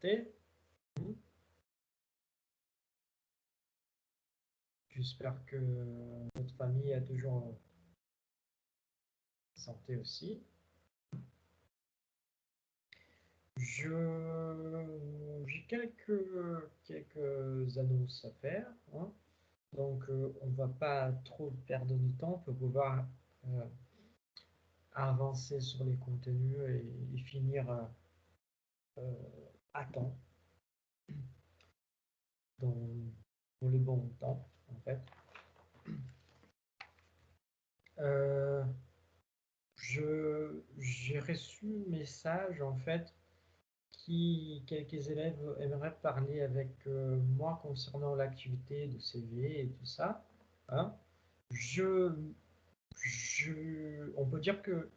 santé. J'espère que votre famille a toujours santé aussi. J'ai quelques annonces à faire, hein. Donc on ne va pas trop perdre de temps pour pouvoir avancer sur les contenus et finir à temps, dans le bon temps en fait. J'ai reçu un message en fait quelques élèves aimeraient parler avec moi concernant l'activité de CV et tout ça, hein. On peut dire que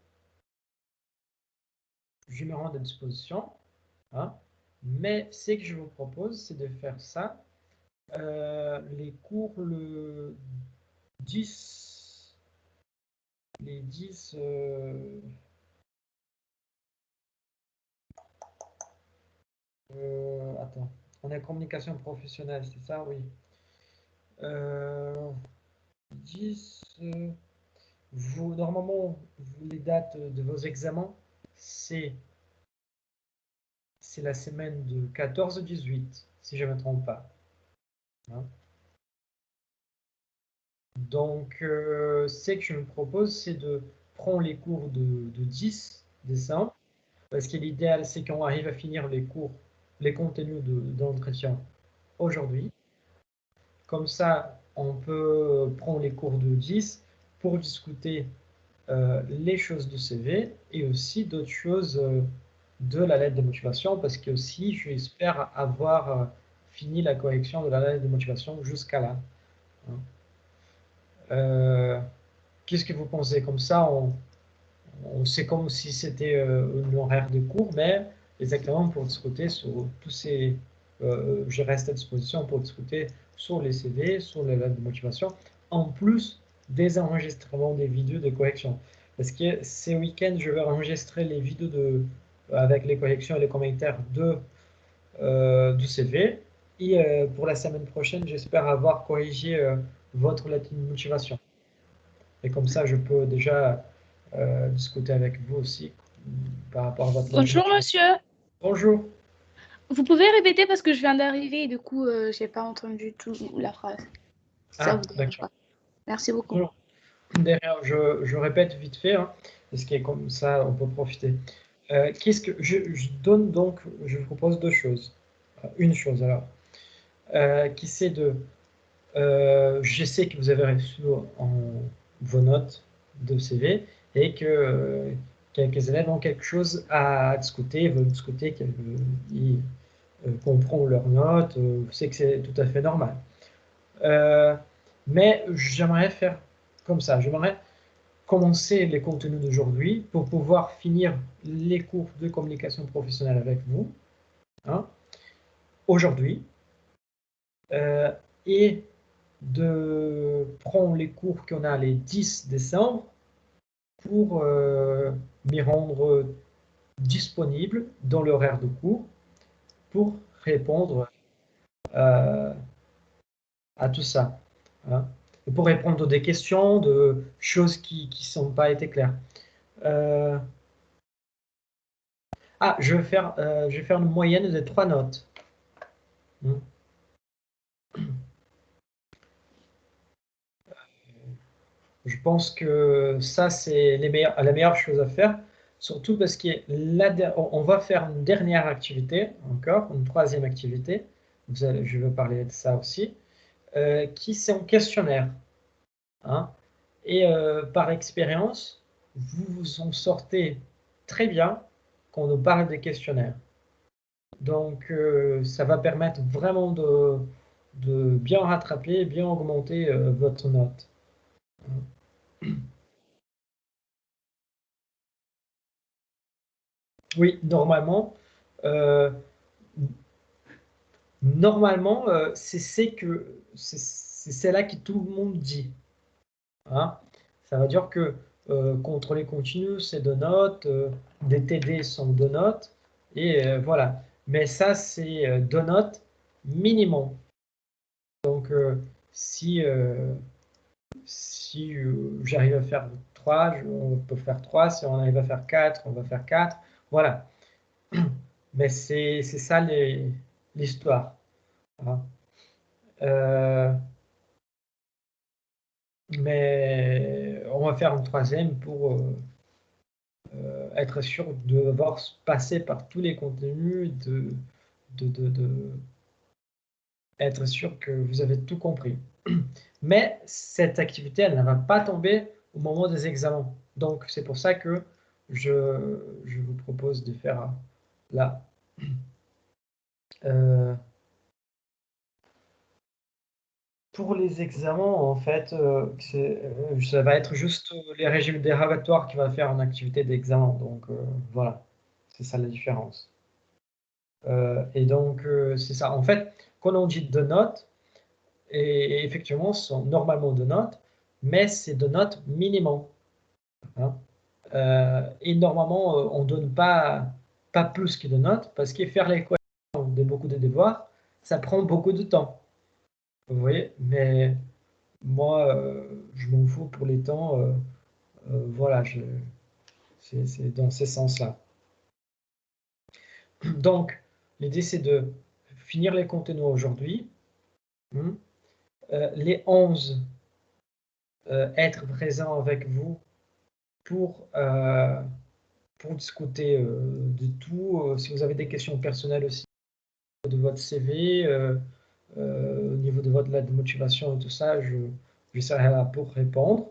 je me rends à disposition, hein, mais ce que je vous propose, c'est de faire ça, les cours le 10, les 10, attends, on est communication professionnelle, c'est ça, oui. 10, normalement, les dates de vos examens, c'est la semaine de 14-18, si je ne me trompe pas, hein. Donc, ce que je me propose, c'est de prendre les cours de 10 décembre, parce que l'idéal, c'est qu'on arrive à finir les cours, les contenus d'entretien aujourd'hui. Comme ça, on peut prendre les cours de 10 pour discuter les choses du CV et aussi d'autres choses de la lettre de motivation, parce que aussi, j'espère avoir fini la correction de la lettre de motivation jusqu'à là, hein. Qu'est-ce que vous pensez? Comme ça, c'est comme si c'était un horaire de cours, mais exactement pour discuter sur tous ces... je reste à disposition pour discuter sur les CV, sur les lettres de motivation, en plus des enregistrements des vidéos de correction. Parce que ces week-ends, je vais enregistrer les vidéos avec les corrections et les commentaires du CV. Et pour la semaine prochaine, j'espère avoir corrigé votre lettre de motivation. Et comme ça, je peux déjà discuter avec vous aussi par rapport à votre lettre de Bonjour motivation. monsieur. Bonjour. Vous pouvez répéter parce que je viens d'arriver et du coup, j'ai pas entendu tout la phrase. Si ça Ah, vous dérange d'accord. pas. Merci beaucoup. Bonjour. Derrière, je répète vite fait, hein, parce que comme ça, on peut profiter. Qu'est-ce que je donne donc, je vous propose deux choses. Une chose alors, qui c'est je sais que vous avez reçu vos notes de CV et que quelques élèves ont quelque chose à discuter, veulent discuter, ils comprennent leurs notes, c'est que c'est tout à fait normal. Mais j'aimerais faire comme ça, j'aimerais commencer les contenus d'aujourd'hui pour pouvoir finir les cours de communication professionnelle avec vous, hein, aujourd'hui, et de prendre les cours qu'on a les 10 décembre pour m'y rendre disponible dans l'horaire de cours pour répondre à tout ça, hein, et pour répondre à des questions, de choses qui ne sont pas été claires. Je vais faire une moyenne de 3 notes. Je pense que ça, c'est la meilleure chose à faire, surtout parce qu'on va faire une dernière activité, encore, une troisième activité, je vais parler de ça aussi, qui c'est un questionnaire, hein. Et par expérience, vous vous en sortez très bien quand on nous parle des questionnaires. Donc, ça va permettre vraiment de bien rattraper, bien augmenter votre note. Oui, normalement, c'est celle-là que tout le monde dit, hein. Ça veut dire que contrôler continu, c'est 2 notes, des TD sont 2 notes, et voilà. Mais ça, c'est 2 notes minimum. Donc, si j'arrive à faire 3, on peut faire 3. Si on arrive à faire 4, on va faire 4. Voilà. Mais c'est ça l'histoire. Hein. Mais on va faire une troisième pour être sûr de devoir passer par tous les contenus, être sûr que vous avez tout compris. Mais cette activité, elle ne va pas tomber au moment des examens. Donc, c'est pour ça que je vous propose de faire là. Pour les examens, en fait, ça va être juste les régimes dérogatoires qui va faire une activité d'examen. Donc, voilà, c'est ça la différence. Et donc, c'est ça. En fait, quand on dit 2 notes, et effectivement, ce sont normalement 2 notes, mais c'est 2 notes minimum. Hein. Et normalement, on ne donne pas plus que 2 notes, parce que faire l'équation de beaucoup de devoirs, ça prend beaucoup de temps. Vous voyez? Mais moi, je m'en fous pour les temps. Voilà, c'est dans ce sens-là. Donc, l'idée, c'est de finir les contenus aujourd'hui. Les 11, être présent avec vous pour discuter de tout. Si vous avez des questions personnelles aussi, de votre CV, au niveau de votre lettre de motivation et tout ça, je serai là pour répondre.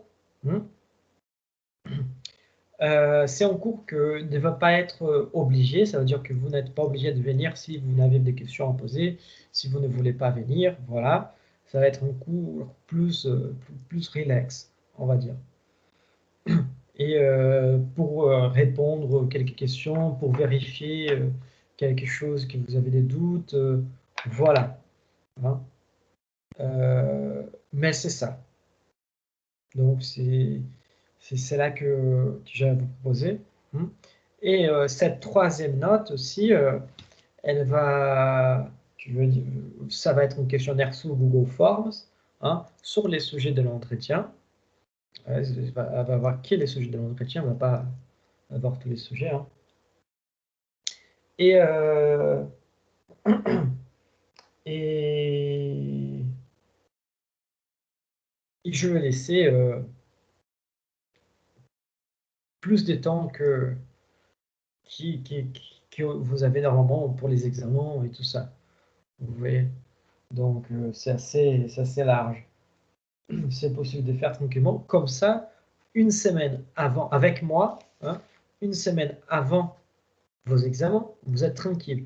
C'est un cours que ne va pas être obligé, ça veut dire que vous n'êtes pas obligé de venir si vous n'avez des questions à poser, si vous ne voulez pas venir, voilà. Ça va être un cours plus relax, on va dire. Et pour répondre aux quelques questions, pour vérifier quelque chose que vous avez des doutes, voilà. Hein. Mais c'est ça. Donc c'est là que j'ai à vous proposer. Et cette troisième note aussi, elle va, ça va être un questionnaire sous Google Forms, hein, sur les sujets de l'entretien. Elle va voir qui est les sujets de l'entretien, elle ne va pas avoir tous les sujets. Hein. Et, et, je vais laisser plus de temps que vous avez normalement pour les examens et tout ça. Vous voyez? Donc, c'est assez large. C'est possible de faire tranquillement. Comme ça, une semaine avant, avec moi, hein, une semaine avant vos examens, vous êtes tranquille.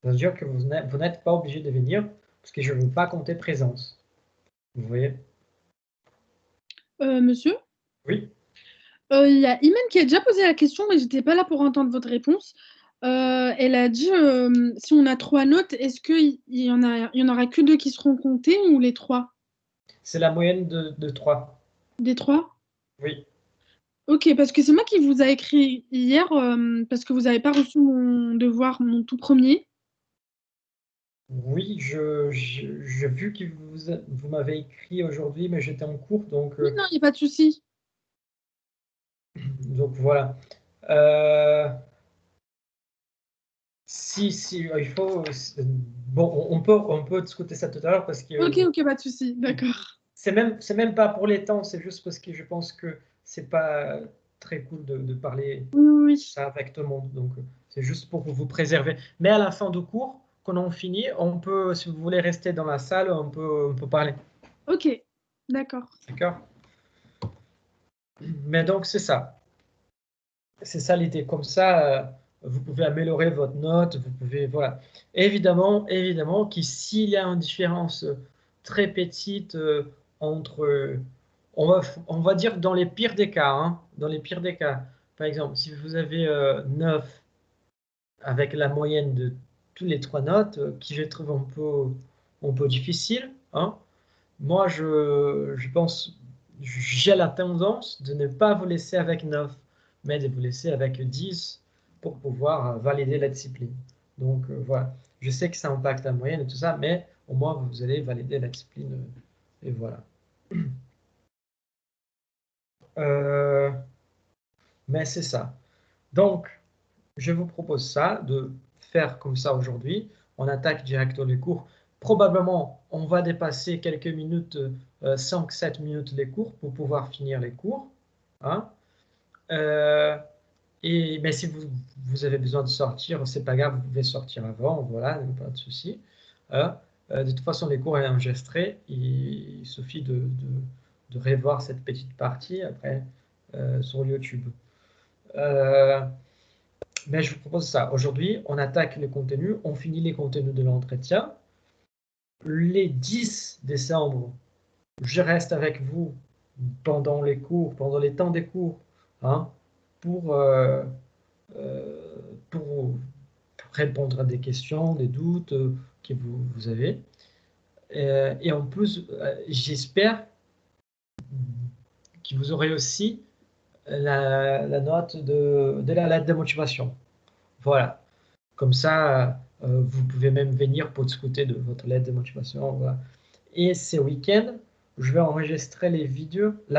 Ça veut dire que vous n'êtes pas obligé de venir parce que je ne veux pas compter présence. Vous voyez? Monsieur? Oui. Il y a Imen qui a déjà posé la question, mais j'étais pas là pour entendre votre réponse. Elle a dit si on a 3 notes, est-ce qu'il y en aura que 2 qui seront comptées ou les 3? C'est la moyenne de 3. Des 3? Oui. Ok, parce que c'est moi qui vous a écrit hier parce que vous n'avez pas reçu mon devoir, mon tout premier. Oui, j'ai vu que vous m'avez écrit aujourd'hui, mais j'étais en cours, donc, Oui, non, il n'y a pas de souci. donc voilà. Si, il faut. Bon, on peut discuter ça tout à l'heure parce que Ok, pas de souci, d'accord. c'est même pas pour les temps, c'est juste parce que je pense que c'est pas très cool de parler Oui. ça avec tout le monde. Donc, c'est juste pour vous préserver. Mais à la fin du cours, quand on finit, on peut, si vous voulez rester dans la salle, on peut parler. Ok, d'accord. D'accord? Mais donc, c'est ça. C'est ça l'idée. Comme ça, vous pouvez améliorer votre note, vous pouvez, voilà. Évidemment que s'il y a une différence très petite entre, on va dire dans les pires des cas, hein, dans les pires des cas. Par exemple, si vous avez 9 avec la moyenne de tous les 3 notes, qui je trouve un peu difficile, hein, moi, je pense, j'ai la tendance de ne pas vous laisser avec 9, mais de vous laisser avec 10 pour pouvoir valider la discipline. Donc, voilà. Je sais que ça impacte la moyenne et tout ça, mais au moins, vous allez valider la discipline. Et voilà. Mais c'est ça. Donc, je vous propose ça, de faire comme ça aujourd'hui. On attaque directement les cours. Probablement, on va dépasser quelques minutes, 5-7 minutes les cours pour pouvoir finir les cours. Hein. Mais si vous avez besoin de sortir, c'est pas grave, vous pouvez sortir avant, voilà, pas de souci. Hein. De toute façon, les cours sont enregistrés. Il suffit de revoir cette petite partie après sur YouTube. Mais je vous propose ça. Aujourd'hui, on attaque les contenus, on finit les contenus de l'entretien. Les 10 décembre, je reste avec vous pendant les cours, pendant les temps des cours, hein, pour, pour répondre à des questions, des doutes que vous avez. Et en plus, j'espère que vous aurez aussi la note de la lettre de motivation. Voilà. Comme ça, vous pouvez même venir pour discuter de votre lettre de motivation. Voilà. Et ce week-end, je vais enregistrer la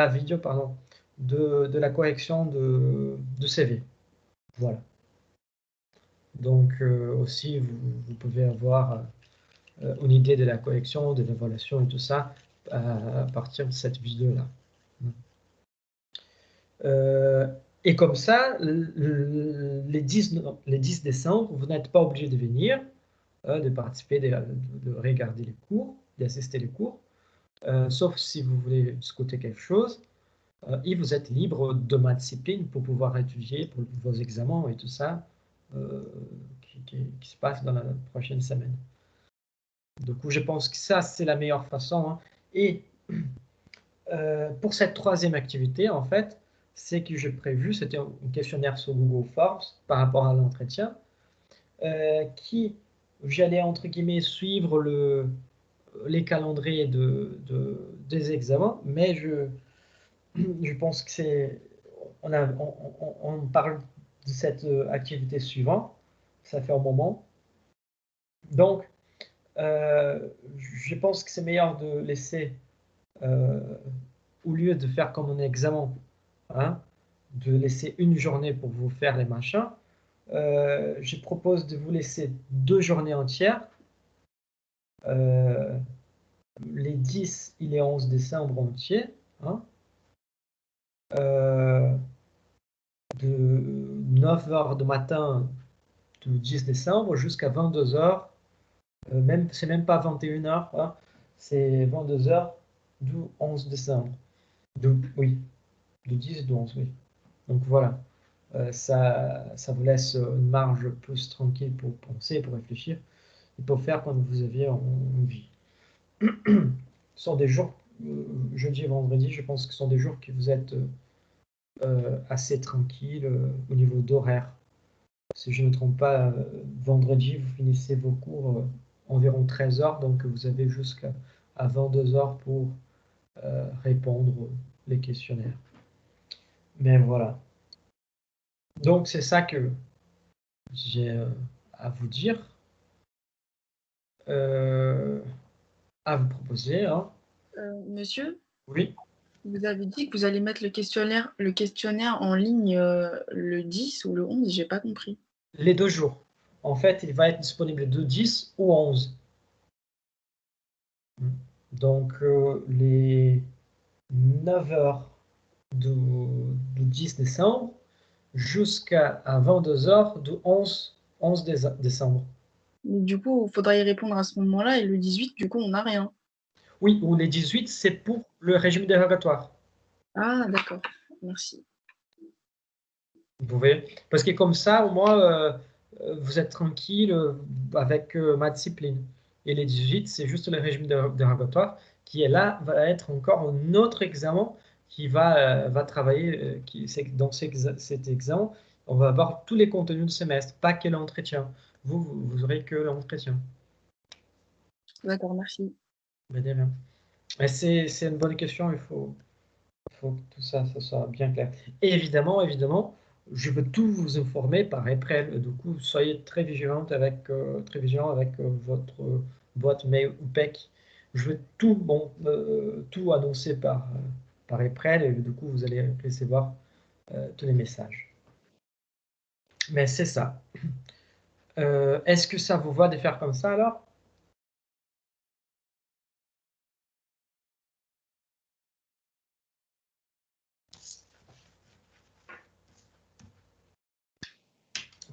vidéo pardon, de la correction de CV. Voilà. Donc aussi, vous pouvez avoir une idée de la correction, de l'évaluation et tout ça à partir de cette vidéo-là. Et comme ça, les 10 décembre, vous n'êtes pas obligé de venir, de participer, de regarder les cours, d'assister les cours, sauf si vous voulez discuter quelque chose. Et vous êtes libre de ma discipline pour pouvoir étudier pour vos examens et tout ça qui se passe dans la prochaine semaine. Du coup, je pense que ça, c'est la meilleure façon. Hein. Et pour cette troisième activité, en fait, c'est que j'ai prévu, c'était un questionnaire sur Google Forms par rapport à l'entretien, qui j'allais entre guillemets suivre les calendriers des examens, mais je pense que on parle de cette activité suivante, ça fait un moment. Donc, je pense que c'est meilleur de laisser, au lieu de faire comme un examen, hein, de laisser une journée pour vous faire les machins, je propose de vous laisser 2 journées entières, les 10 et les 11 décembre entiers, hein, de 9h du matin du 10 décembre jusqu'à 22h, c'est même pas 21h, hein, c'est 22h du 11 décembre. Oui, du 10 et du 11, oui. Donc voilà, ça vous laisse une marge plus tranquille pour penser, pour réfléchir et pour faire comme vous aviez envie. Ce sont des jours, jeudi et vendredi, je pense que ce sont des jours que vous êtes assez tranquille au niveau d'horaire. Si je ne me trompe pas, vendredi, vous finissez vos cours environ 13h, donc vous avez jusqu'à 22h pour répondre les questionnaires. Mais voilà. Donc c'est ça que j'ai à vous dire, à vous proposer. Hein. Monsieur, Oui, vous avez dit que vous allez mettre le questionnaire en ligne le 10 ou le 11, j'ai pas compris. les 2 jours. En fait, il va être disponible de 10 ou 11. Donc, les 9h du 10 décembre jusqu'à 22h du 11 décembre. Du coup, il faudra y répondre à ce moment-là, et le 18, du coup, on n'a rien. Oui, ou les 18, c'est pour le régime dérogatoire. Ah, d'accord, merci. Vous pouvez, parce que comme ça, au moins, vous êtes tranquille avec ma discipline. Et les 18, c'est juste le régime dérogatoire qui est là, va être encore un autre examen qui va travailler, dans cet examen, on va avoir tous les contenus du semestre, pas que l'entretien. Vous aurez que l'entretien. D'accord, merci. Mais de rien. Mais c'est une bonne question, il faut que tout ça soit bien clair. Et évidemment, je veux tout vous informer par email. Du coup, soyez très vigilants avec, votre boîte mail ou PEC. Je veux tout, tout annoncer par email et du coup, vous allez recevoir tous les messages. Mais c'est ça. Est-ce que ça vous va de faire comme ça alors?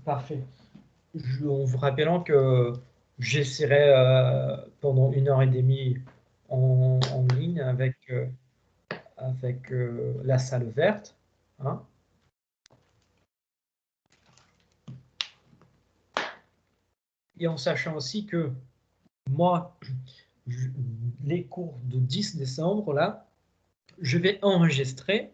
Parfait. En vous rappelant que j'essaierai pendant 1 heure et demie en ligne avec la salle verte. Hein. Et en sachant aussi que moi, les cours de 10 décembre, là, je vais enregistrer,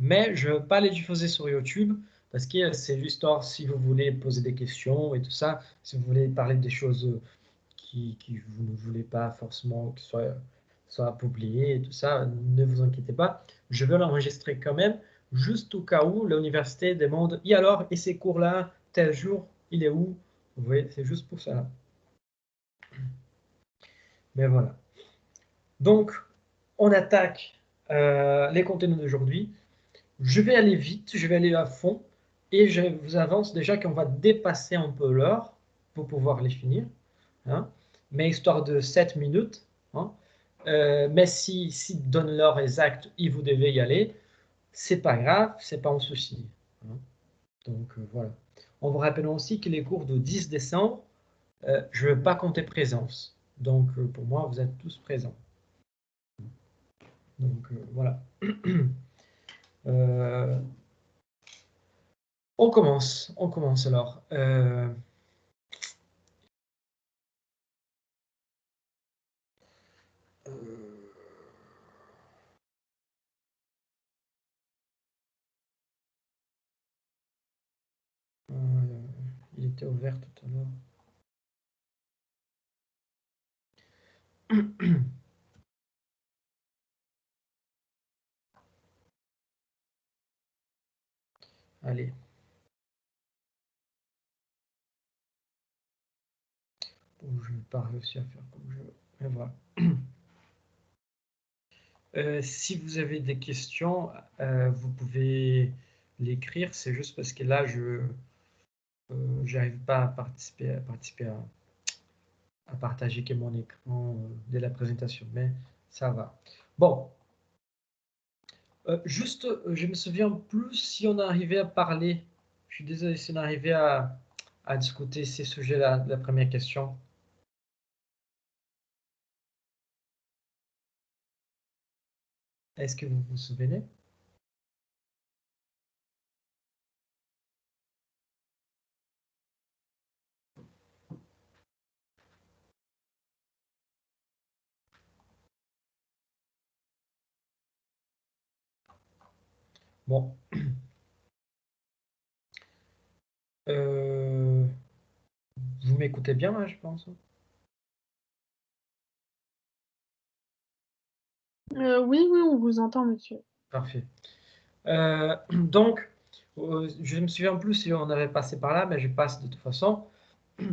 mais je ne veux pas les diffuser sur YouTube parce que c'est juste si vous voulez poser des questions et tout ça, si vous voulez parler des choses qui vous ne voulez pas forcément que soit publiées et tout ça, ne vous inquiétez pas. Je veux l'enregistrer quand même, juste au cas où l'université demande « Et alors, et ces cours-là, tel jour, il est où ?» Vous voyez, c'est juste pour ça. Mais voilà. Donc, on attaque les contenus d'aujourd'hui. Je vais aller vite, je vais aller à fond, et je vous avance déjà qu'on va dépasser un peu l'heure pour pouvoir les finir, hein, mais histoire de 7 minutes. Hein. Mais si donne l'heure exacte et vous devez y aller, c'est pas grave, c'est pas un souci. Hein. Donc voilà. En vous rappelant aussi que les cours de 10 décembre, je ne vais pas compter présence. Donc pour moi, vous êtes tous présents. Donc voilà. On commence alors. Il était ouvert tout à l'heure. Allez. Bon, je n'ai pas réussi à faire comme je veux. Mais voilà. Si vous avez des questions, vous pouvez l'écrire. C'est juste parce que là, je n'arrive pas à participer à partager que mon écran de la présentation, mais ça va. Bon, juste, je me souviens plus si on arrivait à parler. Je suis désolé si on arrivait à discuter ces sujets-là, la première question. Est-ce que vous vous souvenez? Bon. Vous m'écoutez bien, là, je pense. Oui, oui, on vous entend, monsieur. Parfait. Donc, je me souviens plus si on avait passé par là, mais je passe de toute façon.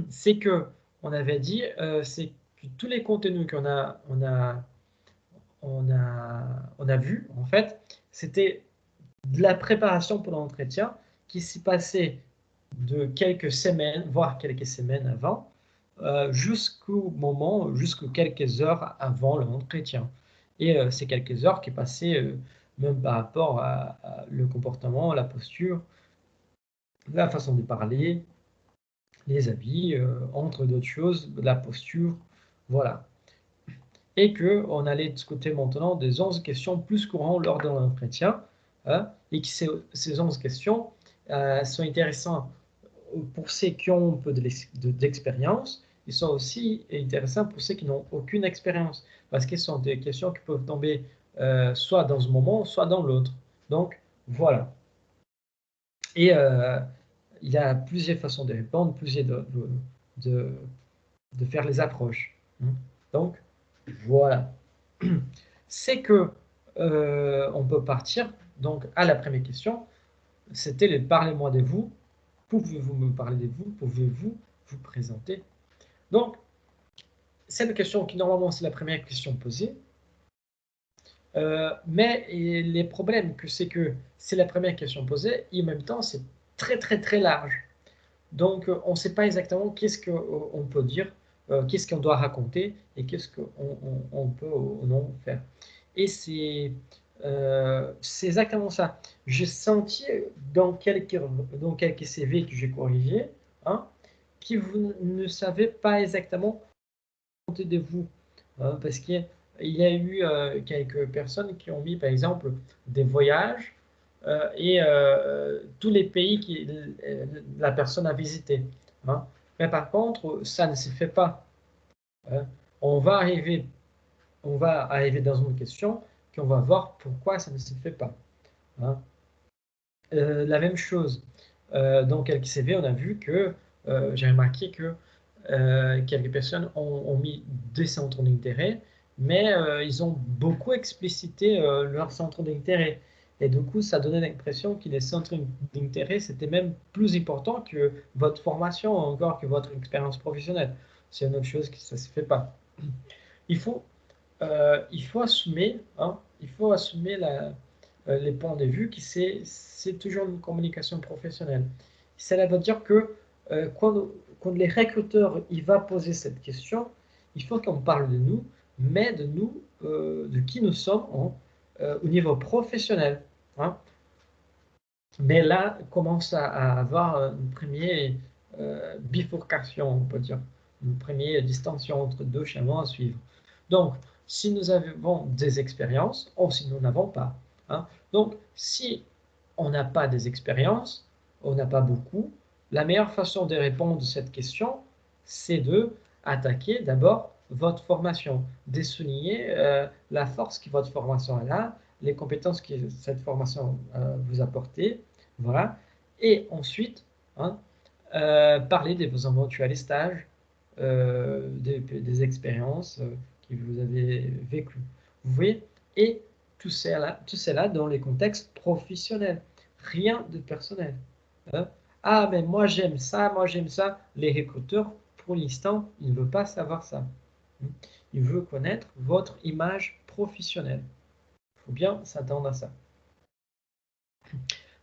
C'est que on avait dit, c'est que tous les contenus on a vu, en fait, c'était de la préparation pour l'entretien qui s'est passée de quelques semaines, voire quelques semaines avant, jusqu'aux quelques heures avant l'entretien. Et ces quelques heures qui passaient même par rapport à le comportement, la posture, la façon de parler, les habits, entre d'autres choses, la posture, voilà. Et qu'on allait discuter maintenant des 11 questions plus courantes lors de l'entretien, hein, et que ces 11 questions sont intéressantes pour ceux qui ont un peu d'expérience. Ils sont aussi intéressants pour ceux qui n'ont aucune expérience, parce que ce sont des questions qui peuvent tomber soit dans ce moment, soit dans l'autre. Donc, voilà. Et il y a plusieurs façons de répondre, plusieurs de faire les approches. Donc, voilà. C'est que on peut partir donc à la première question. c'était le parlez-moi de vous. Pouvez-vous me parler de vous? Pouvez-vous vous présenter? Donc, c'est une question qui, normalement, c'est la première question posée. Mais les problèmes, c'est que c'est la première question posée et en même temps, c'est très large. Donc, on ne sait pas exactement qu'est-ce qu'on peut dire, qu'est-ce qu'on doit raconter et qu'est-ce qu'on peut ou non faire. Et c'est exactement ça. J'ai senti dans quelques CV que j'ai corrigés, hein, que vous ne savez pas exactement raconter de vous. Hein, parce qu'il y a eu quelques personnes qui ont mis, par exemple, des voyages et tous les pays que la personne a visité. Hein. Mais par contre, ça ne se fait pas. Hein. On va arriver dans une question qu'on va voir pourquoi ça ne se fait pas. Hein. La même chose, dans quelques CV, on a vu que, j'ai remarqué que quelques personnes ont mis des centres d'intérêt, mais ils ont beaucoup explicité leur centre d'intérêt. Et du coup, ça donnait l'impression que les centres d'intérêt, c'était même plus important que votre formation, encore que votre expérience professionnelle. C'est une autre chose que ça ne se fait pas. Il faut, il faut assumer, hein, les points de vue que c'est toujours une communication professionnelle. Cela veut dire que quand les recruteurs il va poser cette question, il faut qu'on parle de nous, mais de nous, de qui nous sommes au niveau professionnel. Hein. Mais là, commence à avoir une première bifurcation, on peut dire, une première distinction entre deux chemins à suivre. Donc, si nous avons des expériences, ou si nous n'avons pas. Hein. Donc, si on n'a pas des expériences, on n'a pas beaucoup, la meilleure façon de répondre à cette question, c'est de attaquer d'abord votre formation, de souligner la force que votre formation a, les compétences que cette formation vous apporte, voilà. Et ensuite, hein, parler de vos éventuels stages, des expériences que vous avez vécues. Vous voyez? Et tout cela dans les contextes professionnels. Rien de personnel. Hein. Ah, mais moi j'aime ça, moi j'aime ça. Les recruteurs, pour l'instant, ils ne veulent pas savoir ça. Ils veulent connaître votre image professionnelle. Il faut bien s'attendre à ça.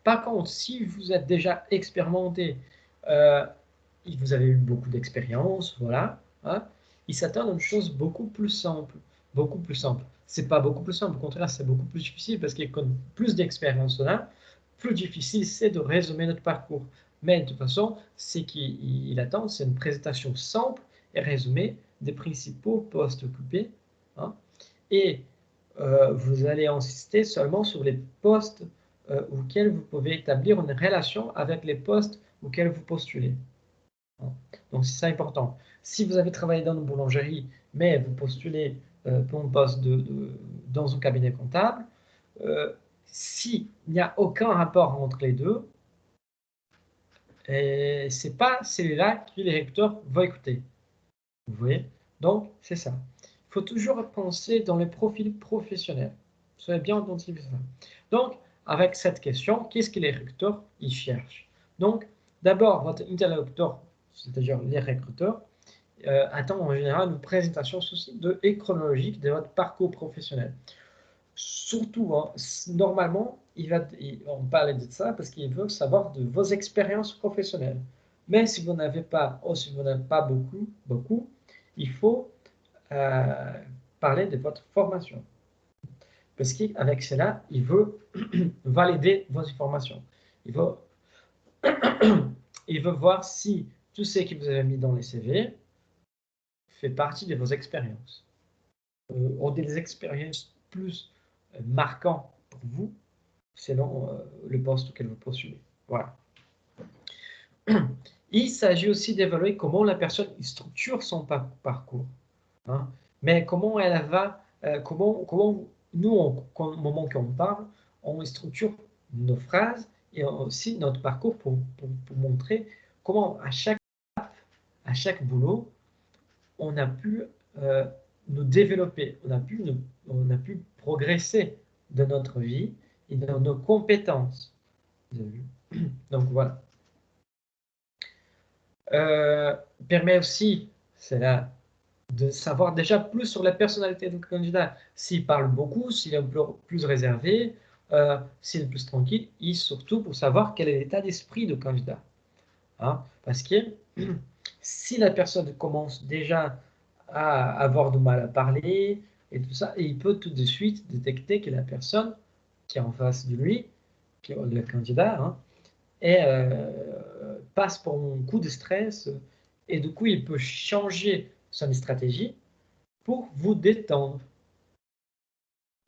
Par contre, si vous êtes déjà expérimenté, vous avez eu beaucoup d'expérience, voilà, hein, ils s'attendent à une chose beaucoup plus simple. Beaucoup plus simple. C'est pas beaucoup plus simple, au contraire, c'est beaucoup plus difficile parce qu'il y a plus d'expérience là, plus difficile c'est de résumer notre parcours. Mais de toute façon, ce qu'il attend, c'est une présentation simple et résumée des principaux postes occupés. Hein, et vous allez insister seulement sur les postes auxquels vous pouvez établir une relation avec les postes auxquels vous postulez. Donc, c'est ça important. Si vous avez travaillé dans une boulangerie, mais vous postulez pour un poste dans un cabinet comptable, s'il n'y a aucun rapport entre les deux, ce n'est pas celui-là que les recruteurs vont écouter. Vous voyez? Donc, c'est ça. Il faut toujours penser dans les profils professionnels. Soyez bien attentifs à ça. Donc, avec cette question, qu'est-ce que les recruteurs y cherchent? Donc, d'abord, votre interlocuteur, c'est-à-dire les recruteurs, attend en général une présentation et chronologique de votre parcours professionnel. Surtout, hein, normalement, on parlait de ça parce qu'il veut savoir de vos expériences professionnelles. Mais si vous n'avez pas, ou si vous n'avez pas beaucoup, il faut parler de votre formation. Parce qu'avec cela, il veut valider vos informations. Il veut voir si tout ce que vous avez mis dans les CV fait partie de vos expériences. Ou des expériences plus marquantes pour vous, selon le poste auquel vous postulez. Voilà. Il s'agit aussi d'évaluer comment la personne structure son parcours. Hein. Mais comment elle va, comment nous, au moment qu'on parle, on structure nos phrases et aussi notre parcours pour montrer comment à chaque boulot, on a pu nous développer, on a pu progresser dans notre vie et dans nos compétences. Vous avez vu? Donc voilà. Permet aussi, c'est là, de savoir déjà plus sur la personnalité du candidat. S'il parle beaucoup, s'il est un peu plus réservé, s'il est plus tranquille, et surtout pour savoir quel est l'état d'esprit du candidat. Hein? Parce que si la personne commence déjà à avoir du mal à parler et tout ça, et il peut tout de suite détecter que la personne qui est en face de lui, qui est le candidat, hein, passe pour un coup de stress et du coup il peut changer son stratégie pour vous détendre.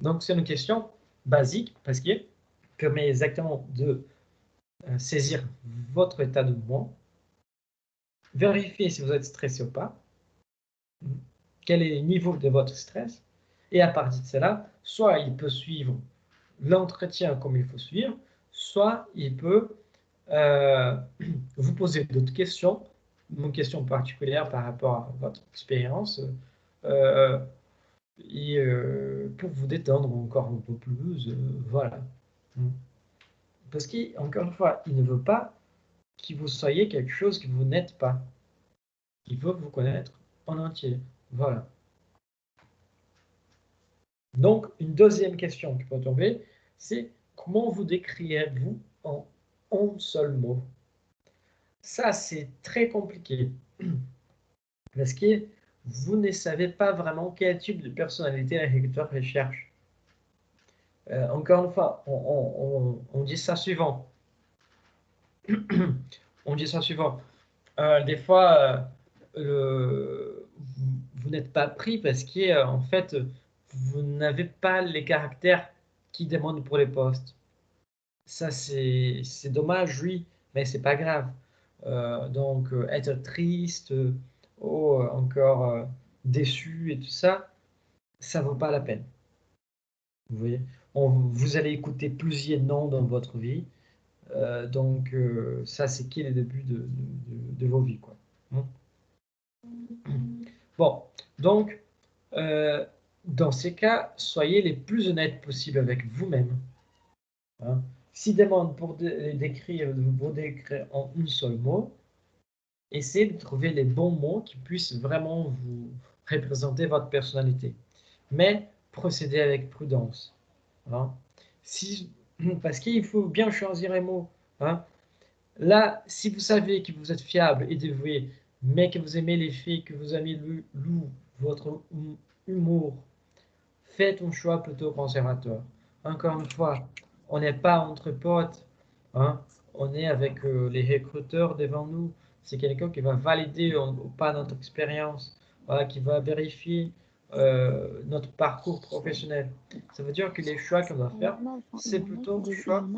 Donc c'est une question basique parce qu'il permet exactement de saisir votre état de moment, vérifier si vous êtes stressé ou pas, quel est le niveau de votre stress, et à partir de cela, soit il peut suivre l'entretien comme il faut suivre, soit il peut vous poser d'autres questions, une question particulière par rapport à votre expérience, et pour vous détendre encore un peu plus, voilà. Parce qu'encore une fois, il ne veut pas que vous soyez quelque chose que vous n'êtes pas. Il veut vous connaître en entier. Voilà. Donc, une deuxième question qui peut tomber, c'est comment vous décrivez-vous en un seul mot? Ça, c'est très compliqué. Parce que vous ne savez pas vraiment quel type de personnalité l'agriculteur recherche. Encore une fois, on dit ça suivant. On dit ça suivant. Des fois, vous n'êtes pas pris parce que, en fait, vous n'avez pas les caractères qui demandent pour les postes. Ça, c'est dommage, oui, mais c'est pas grave. Donc, être triste ou encore déçu et tout ça, ça vaut pas la peine. Vous voyez, vous allez écouter plusieurs noms dans votre vie. Donc, ça, c'est qui est le début de vos vies, quoi. Bon, donc, dans ces cas, soyez les plus honnêtes possible avec vous-même. Hein. Si demande pour décrire en un seul mot, essayez de trouver les bons mots qui puissent vraiment vous représenter votre personnalité. Mais procédez avec prudence. Hein. Parce qu'il faut bien choisir les mots. Hein. Là, si vous savez que vous êtes fiable et dévoué, mais que vous aimez les filles, que vous aimez votre humour, faites un choix plutôt conservateur. Encore une fois, on n'est pas entre potes, hein. On est avec les recruteurs devant nous. C'est quelqu'un qui va valider ou pas notre expérience, voilà, qui va vérifier notre parcours professionnel. Ça veut dire que les choix qu'on va faire, c'est plutôt choix.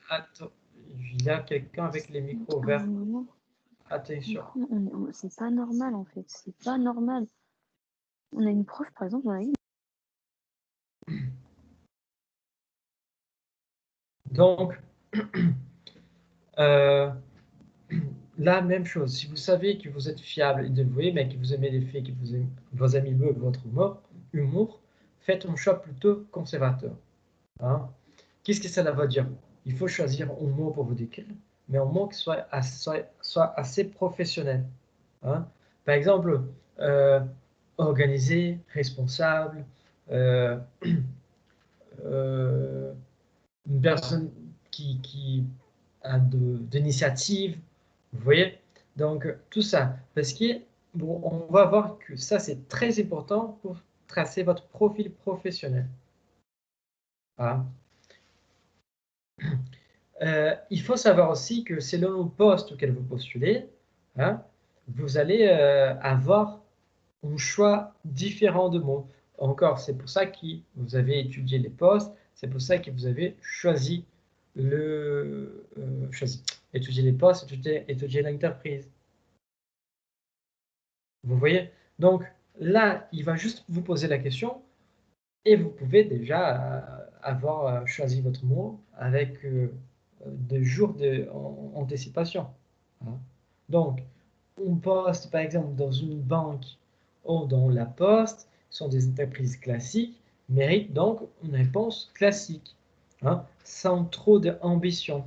Attends, il y a quelqu'un avec les micros ouverts. Attention. C'est pas normal en fait, c'est pas normal. On a une prof par exemple, on a eu. Donc, la même chose. Si vous savez que vous êtes fiable et dévoué, mais que vous aimez les filles, que vous aimez vos amis votre humour, faites un choix plutôt conservateur. Hein? Qu'est-ce que cela veut dire? Il faut choisir un mot pour vous décrire, mais un mot qui soit assez professionnel. Hein? Par exemple, organisé, responsable, une personne qui a de l'initiative, vous voyez? Donc, tout ça, parce que bon, on va voir que ça, c'est très important pour tracer votre profil professionnel. Voilà. Il faut savoir aussi que selon le poste auquel vous postulez, hein, vous allez avoir un choix différent de mots. Encore, c'est pour ça que vous avez étudié les postes, c'est pour ça que vous avez choisi étudier les postes, étudier l'entreprise. Vous voyez? Donc là, il va juste vous poser la question et vous pouvez déjà avoir choisi votre mot avec 2 jours d'anticipation. Hein. Donc, un poste, par exemple, dans une banque ou dans la poste, sont des entreprises classiques, méritent donc une réponse classique, hein, sans trop d'ambition.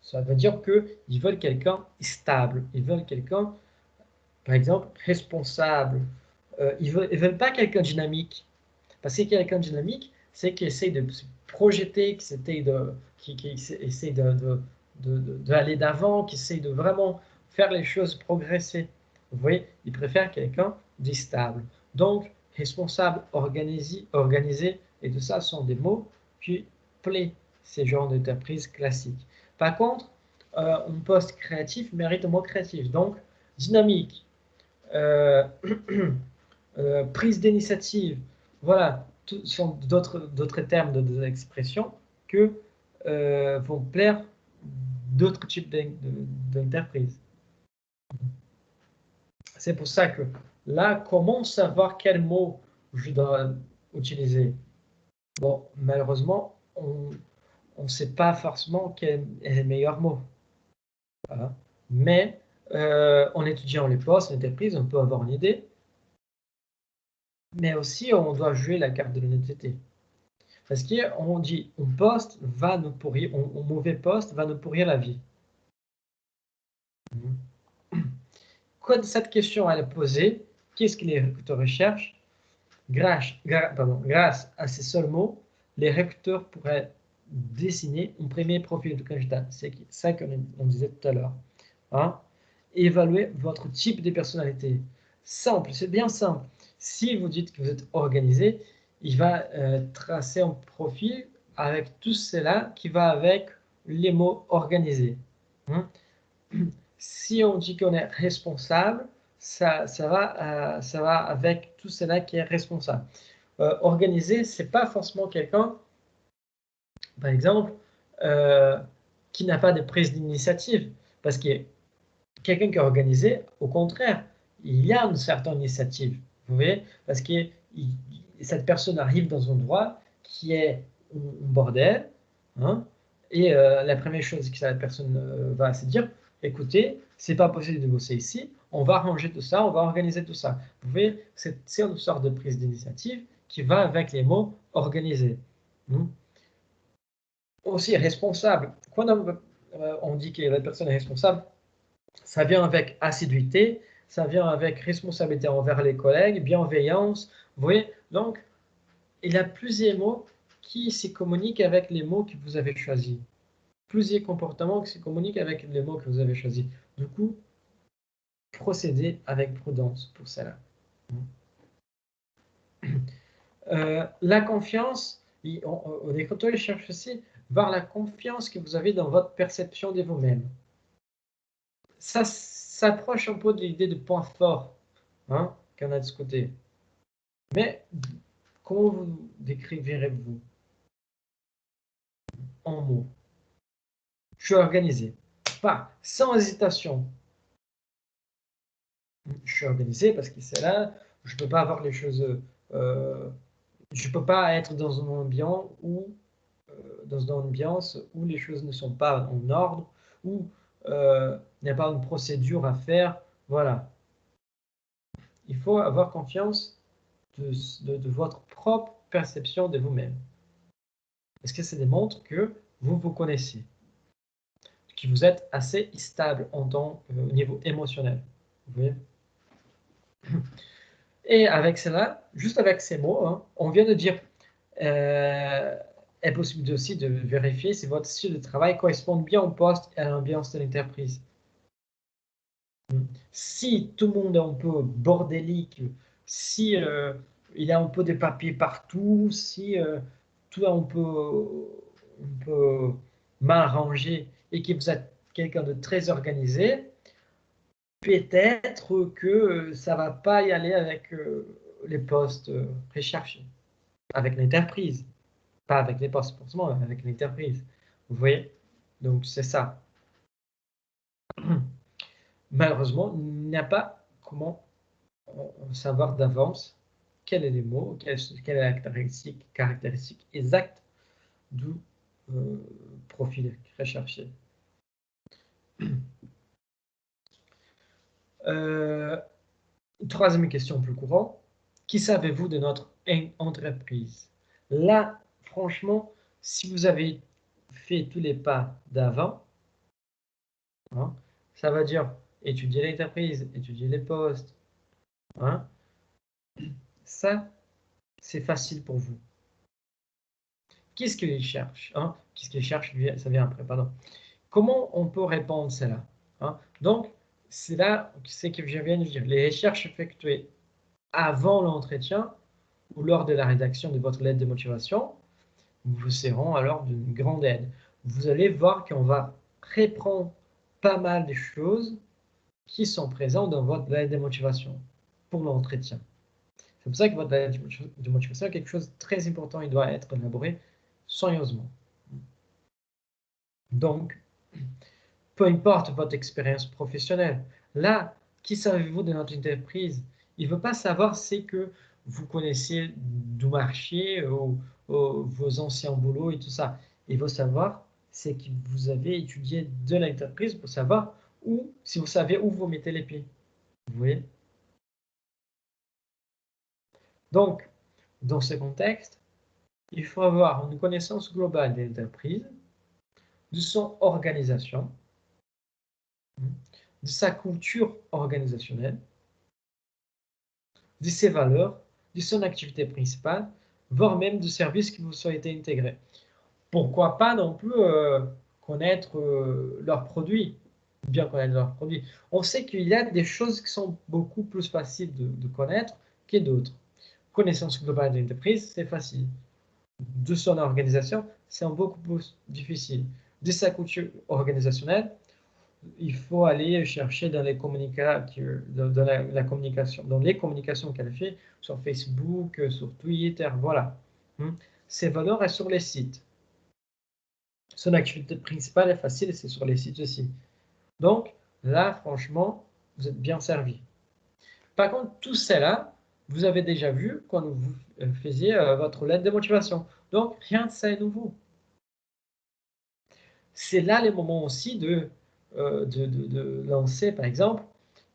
Ça veut dire qu'ils veulent quelqu'un stable. Ils veulent quelqu'un, par exemple, responsable. Ils veulent pas quelqu'un de dynamique. Parce que quelqu'un de dynamique, c'est qui essaie de se projeter, qui essaie d'aller d'avant, qui essaie de vraiment faire les choses progresser. Vous voyez, ils préfèrent quelqu'un de stable. Donc, responsable, organisé, et tout ça sont des mots qui plaisent ces genres d'entreprise classiques. Par contre, un poste créatif mérite un mot créatif. Donc, dynamique, prise d'initiative, voilà, ce sont d'autres termes d'expression que vont plaire d'autres types d'entreprises. C'est pour ça que là, comment savoir quel mot je dois utiliser? Bon, malheureusement, on ne sait pas forcément quel est le meilleur mot. Voilà. Mais en étudiant les postes, l'entreprise, on peut avoir une idée. Mais aussi, on doit jouer la carte de l'honnêteté. Parce qu'on dit, un poste va nous pourrir, un mauvais poste va nous pourrir la vie. Quand cette question elle est posée, qu'est-ce que les recruteurs recherchent? Grâce à ces seuls mots, les recruteurs pourraient dessiner un premier profil de candidat. C'est ça qu'on disait tout à l'heure. Hein? Évaluer votre type de personnalité. Simple, c'est bien simple. Si vous dites que vous êtes organisé, il va tracer un profil avec tout cela qui va avec les mots organisé. Hein? Si on dit qu'on est responsable, ça va avec tout cela qui est responsable. Organisé, c'est pas forcément quelqu'un, par exemple, qui n'a pas de prise d'initiative. Parce que quelqu'un qui est organisé, au contraire, il y a une certaine initiative. Vous voyez? Parce que cette personne arrive dans un endroit qui est un bordel. Hein, et la première chose que cette personne va se dire, écoutez, c'est pas possible de bosser ici, on va arranger tout ça, on va organiser tout ça. Vous voyez, c'est une sorte de prise d'initiative qui va avec les mots organisé. Aussi responsable. Quand on dit que la personne est responsable, ça vient avec assiduité, ça vient avec responsabilité envers les collègues, bienveillance. Vous voyez, donc il y a plusieurs mots qui se communiquent avec les mots que vous avez choisis. Plusieurs comportements qui se communiquent avec les mots que vous avez choisis. Du coup, procédez avec prudence pour cela. La confiance, on est quand on cherche aussi voir la confiance que vous avez dans votre perception de vous-même. Ça s'approche un peu de l'idée de point fort hein, qu'on a discuté. Mais comment vous décriverez-vous en mots? Je suis organisé. Pas sans hésitation. Je suis organisé parce que c'est là, je ne peux pas avoir les choses. Je ne peux pas être dans une ambiance où les choses ne sont pas en ordre, où il n'y a pas une procédure à faire. Voilà. Il faut avoir confiance de votre propre perception de vous-même. Parce que ça démontre que vous vous connaissez, que vous êtes assez stable au niveau émotionnel. Vous voyez? Et avec cela, juste avec ces mots, hein, on vient de dire est possible aussi de vérifier si votre style de travail correspond bien au poste et à l'ambiance de l'entreprise. Si tout le monde est un peu bordélique, si il y a un peu de papier partout, si tout est un peu mal rangé et que vous êtes quelqu'un de très organisé, peut-être que ça ne va pas y aller avec les postes recherchés, avec l'entreprise. Pas avec les postes, forcément, avec l'entreprise. Vous voyez? Donc, c'est ça. Malheureusement, il n'y a pas comment savoir d'avance quels sont les mots, quelle est la caractéristique exacte du profil recherché. Troisième question plus courante. Qui savez-vous de notre entreprise? Là, franchement, si vous avez fait tous les pas d'avant, Hein. Ça veut dire étudier l'entreprise, étudier les postes. Hein. Ça, c'est facile pour vous. Qu'est-ce qu'ils cherchent? Hein? Qu'est-ce qu'ils cherchent? Ça vient après, pardon. Comment on peut répondre à cela? Hein? Donc, c'est là ce que je viens de dire. Les recherches effectuées avant l'entretien ou lors de la rédaction de votre lettre de motivation vous seront alors d'une grande aide. Vous allez voir qu'on va reprendre pas mal de choses qui sont présentes dans votre lettre de motivation pour l'entretien. C'est pour ça que votre lettre de motivation est quelque chose de très important. Il doit être élaboré soigneusement. Donc, peu importe votre expérience professionnelle, là, qui savez-vous de notre entreprise? Il ne veut pas savoir c'est que vous connaissez du marché, vos anciens boulots et tout ça. Il veut savoir c'est que vous avez étudié de l'entreprise pour savoir où, si vous savez où vous mettez les pieds. Vous voyez? Donc, dans ce contexte, il faut avoir une connaissance globale de l'entreprise, de son organisation, de sa culture organisationnelle, de ses valeurs, de son activité principale, voire même du service que vous souhaitez intégrer. Pourquoi pas non plus connaître leurs produits, bien connaître leurs produits. On sait qu'il y a des choses qui sont beaucoup plus faciles de connaître que d'autres. Connaissance globale de l'entreprise, c'est facile. De son organisation, c'est beaucoup plus difficile. De sa culture organisationnelle, il faut aller chercher dans les la communication, dans les communications qu'elle fait sur Facebook, sur Twitter, voilà. Ses valeurs sont sur les sites. Son activité principale est facile, c'est sur les sites aussi. Donc là, franchement, vous êtes bien servi. Par contre, tout cela, vous avez déjà vu quand vous faisiez votre lettre de motivation. Donc, rien de ça est nouveau. C'est là les moments aussi de lancer, par exemple,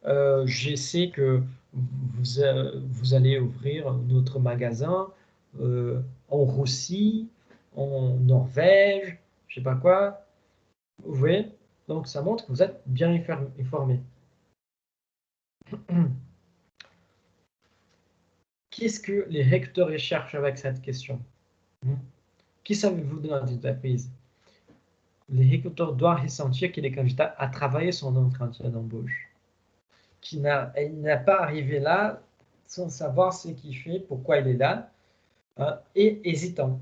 je sais que vous allez ouvrir notre magasin en Russie, en Norvège, je sais pas quoi. Vous voyez? Donc, ça montre que vous êtes bien informé. Qu'est-ce que les recteurs recherchent avec cette question? Qui savez-vous de notre entreprise? Les recruteurs doivent ressentir que le candidat a travaillé son entretien d'embauche. Il n'a pas arrivé là sans savoir ce qu'il fait, pourquoi il est là, et hésitant.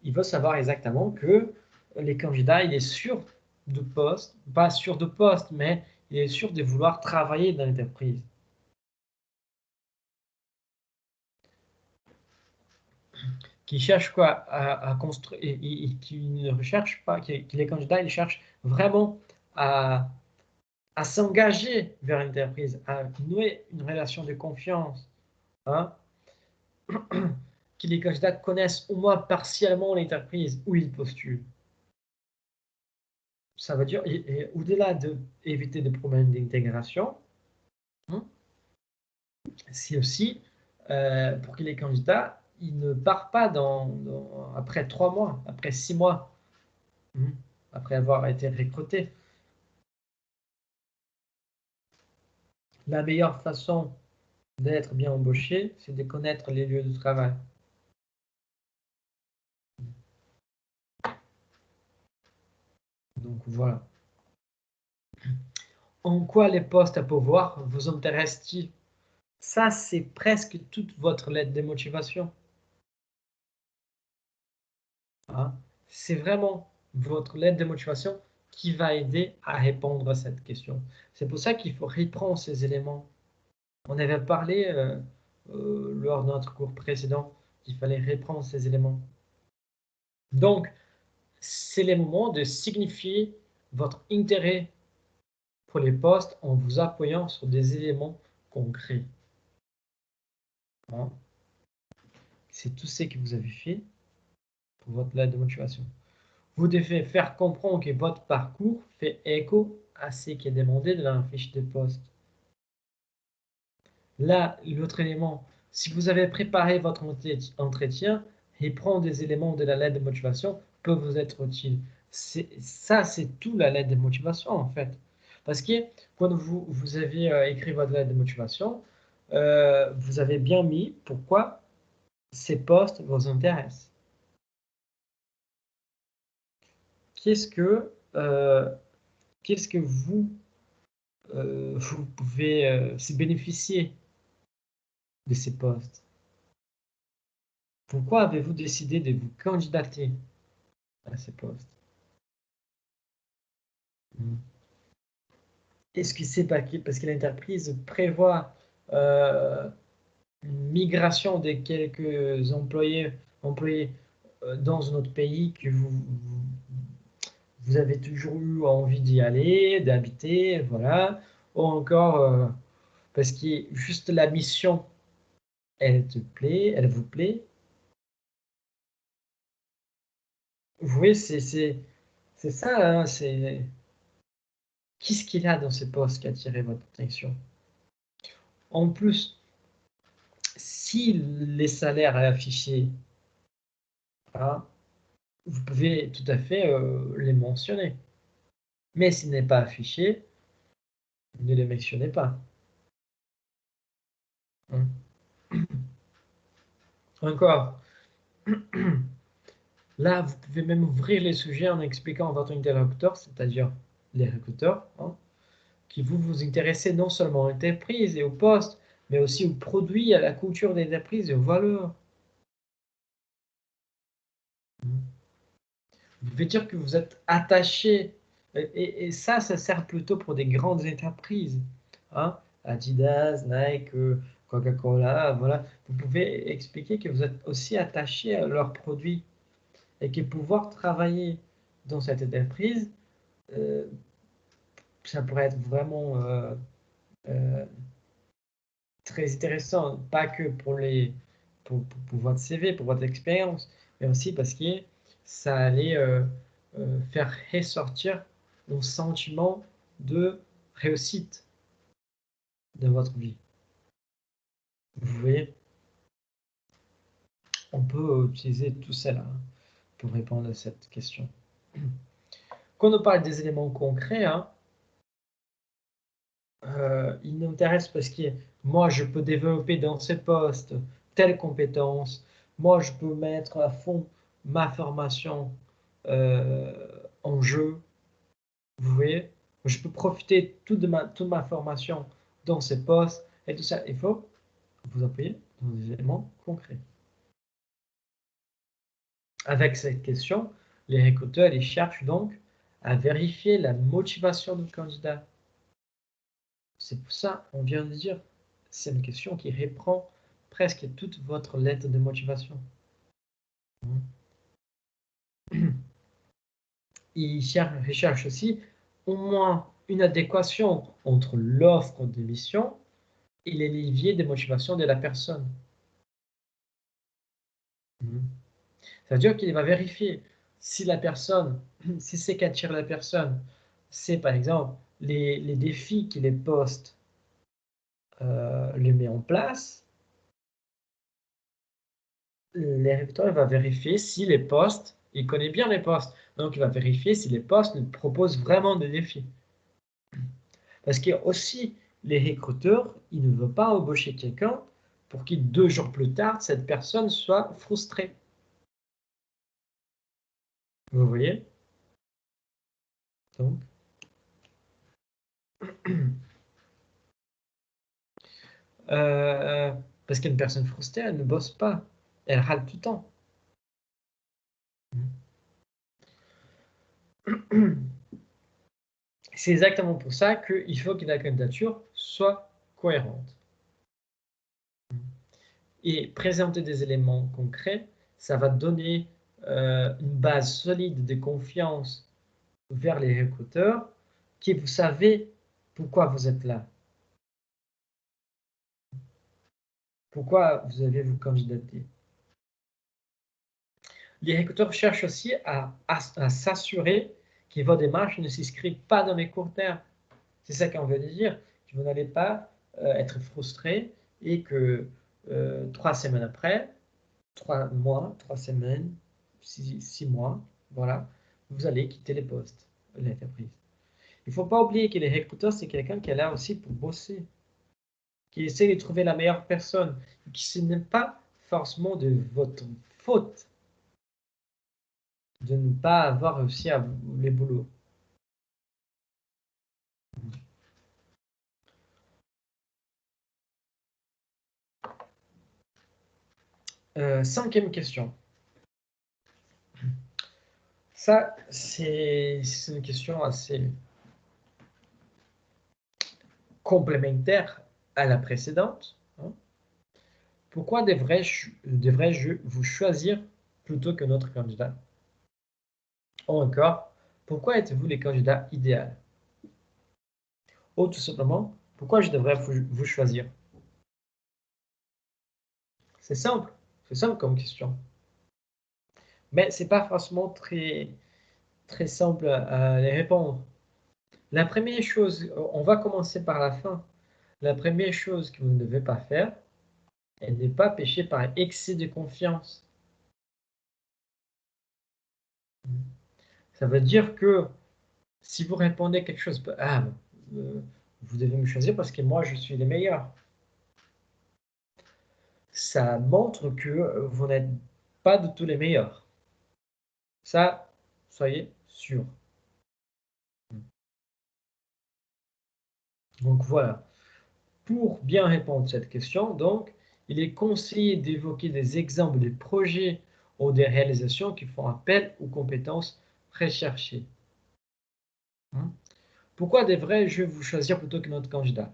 Il veut savoir exactement que les candidats, il est sûr de poste, pas sûr de poste, mais il est sûr de vouloir travailler dans l'entreprise. Qui cherche quoi à construire, et qui ne recherche pas, qui les candidats, ils cherchent vraiment à s'engager vers l'entreprise, à nouer une relation de confiance, hein, que les candidats connaissent au moins partiellement l'entreprise où ils postulent. Ça veut dire, et au-delà d'éviter des problèmes d'intégration, c'est aussi pour que les candidats ils ne partent pas après 3 mois, après 6 mois, après avoir été recrutés. La meilleure façon d'être bien embauché, c'est de connaître les lieux de travail. Donc voilà. En quoi les postes à pourvoir vous intéressent-ils? Ça, c'est presque toute votre lettre de motivation. C'est vraiment votre lettre de motivation qui va aider à répondre à cette question. C'est pour ça qu'il faut reprendre ces éléments. On avait parlé lors de notre cours précédent qu'il fallait reprendre ces éléments. Donc, c'est le moment de signifier votre intérêt pour les postes en vous appuyant sur des éléments concrets. C'est tout ce que vous avez fait pour votre lettre de motivation. Vous devez faire comprendre que votre parcours fait écho à ce qui est demandé de la fiche de poste. Là, l'autre élément, si vous avez préparé votre entretien, et prendre des éléments de la lettre de motivation peut vous être utile. Ça, c'est tout la lettre de motivation, en fait. Parce que quand vous avez écrit votre lettre de motivation, vous avez bien mis pourquoi ces postes vous intéressent. Qu'est-ce que vous pouvez se bénéficier de ces postes? Pourquoi avez-vous décidé de vous candidater à ces postes? Est-ce que c'est parce que l'entreprise prévoit une migration de quelques employés dans un autre pays que vous avez toujours eu envie d'y aller, d'habiter, voilà, ou encore parce que juste la mission, elle vous plaît. Vous voyez, c'est ça, hein, c'est qu'est-ce qu'il y a dans ce poste qui a attiré votre attention? En plus, si les salaires est affichés, hein, vous pouvez tout à fait les mentionner. Mais s'il n'est pas affiché, ne les mentionnez pas. Hein. Encore, là, vous pouvez même ouvrir les sujets en expliquant à votre interlocuteur, c'est-à-dire les recruteurs, hein, que vous intéressez non seulement à l'entreprise et au poste, mais aussi aux produits, à la culture de l'entreprise et aux valeurs. Vous pouvez dire que vous êtes attaché, et ça sert plutôt pour des grandes entreprises, hein, Adidas, Nike, Coca-Cola, voilà. Vous pouvez expliquer que vous êtes aussi attaché à leurs produits et que pouvoir travailler dans cette entreprise, ça pourrait être vraiment très intéressant, pas que pour votre CV, pour votre expérience, mais aussi parce que ça allait faire ressortir un sentiment de réussite dans votre vie. Vous voyez, on peut utiliser tout cela pour répondre à cette question. Quand on parle des éléments concrets, hein, il nous intéresse parce que moi, je peux développer dans ce poste telle compétence. Moi, je peux mettre à fond ma formation en jeu. Vous voyez? Je peux profiter toute ma formation dans ce poste et tout ça. Il faut vous appuyer dans des éléments concrets. Avec cette question, les recruteurs ils cherchent donc à vérifier la motivation du candidat. C'est pour ça, on vient de dire, c'est une question qui reprend presque toute votre lettre de motivation. Il cherche aussi au moins une adéquation entre l'offre de mission et les leviers de motivation de la personne. C'est-à-dire qu'il va vérifier si la personne, si ce qu'attire la personne, c'est par exemple les défis que les postes les met en place, les recruteurs va vérifier si les postes, il connaît bien les postes, donc il va vérifier si les postes lui proposent vraiment des défis. Parce que aussi, les recruteurs, ils ne veulent pas embaucher quelqu'un pour que 2 jours plus tard, cette personne soit frustrée. Vous voyez? Donc, parce qu'une personne frustrée, elle ne bosse pas. Elle râle tout le temps. C'est exactement pour ça qu'il faut que la candidature soit cohérente. Et présenter des éléments concrets, ça va donner une base solide de confiance vers les recruteurs, que vous savez pourquoi vous êtes là. Pourquoi vous avez vous candidaté. Les recruteurs cherchent aussi à s'assurer que vos démarches ne s'inscrivent pas dans les courts termes. C'est ça qu'on veut dire, que vous n'allez pas être frustré et que 3 semaines après, 3 mois, 3 semaines, 6 mois, voilà, vous allez quitter les postes, l'entreprise. Il ne faut pas oublier que les recruteurs, c'est quelqu'un qui est là aussi pour bosser, qui essaie de trouver la meilleure personne, qui ce n'est pas forcément de votre faute de ne pas avoir réussi à les boulots. Cinquième question. Ça, c'est une question assez complémentaire à la précédente. Hein. Pourquoi devrais-je vous choisir plutôt que notre candidat? Ou encore, pourquoi êtes-vous les candidats idéaux? Ou tout simplement, pourquoi je devrais vous choisir? C'est simple comme question. Mais ce n'est pas forcément très simple à les répondre. La première chose, on va commencer par la fin. La première chose que vous ne devez pas faire, elle n'est pas pécher par excès de confiance. Ça veut dire que si vous répondez quelque chose, vous devez me choisir parce que moi je suis le meilleur. Ça montre que vous n'êtes pas de tous les meilleurs. Ça, soyez sûr. Donc voilà. Pour bien répondre à cette question, donc, il est conseillé d'évoquer des exemples de projets ou des réalisations qui font appel aux compétences recherchées. Pourquoi devrais-je vous choisir plutôt que notre candidat?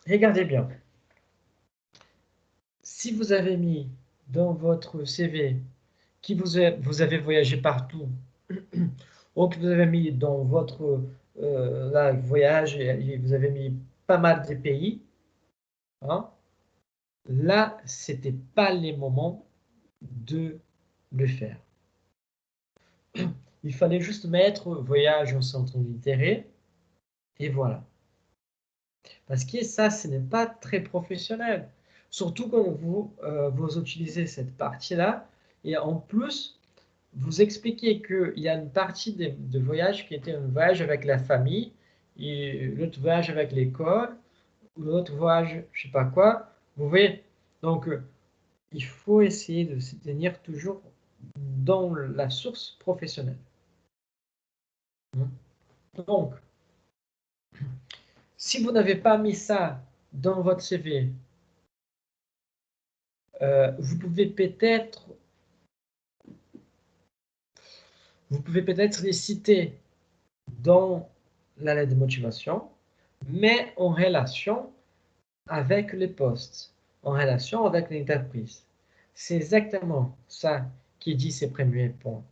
Regardez bien. Si vous avez mis dans votre CV que vous avez voyagé partout, ou que vous avez mis dans votre voyage, et vous avez mis pas mal de pays, hein, là, ce n'était pas les moments de le faire. Il fallait juste mettre voyage au centre d'intérêt, et voilà. Parce que ça, ce n'est pas très professionnel. Surtout quand vous utilisez cette partie-là, et en plus, vous expliquez qu'il y a une partie de voyage qui était un voyage avec la famille, et l'autre voyage avec l'école, ou l'autre voyage, je ne sais pas quoi. Vous voyez? Donc, il faut essayer de se tenir toujours dans la source professionnelle. Donc, si vous n'avez pas mis ça dans votre CV, vous pouvez peut-être les citer dans la lettre de motivation, mais en relation avec les postes, en relation avec l'entreprise. C'est exactement ça qui dit ces premiers points.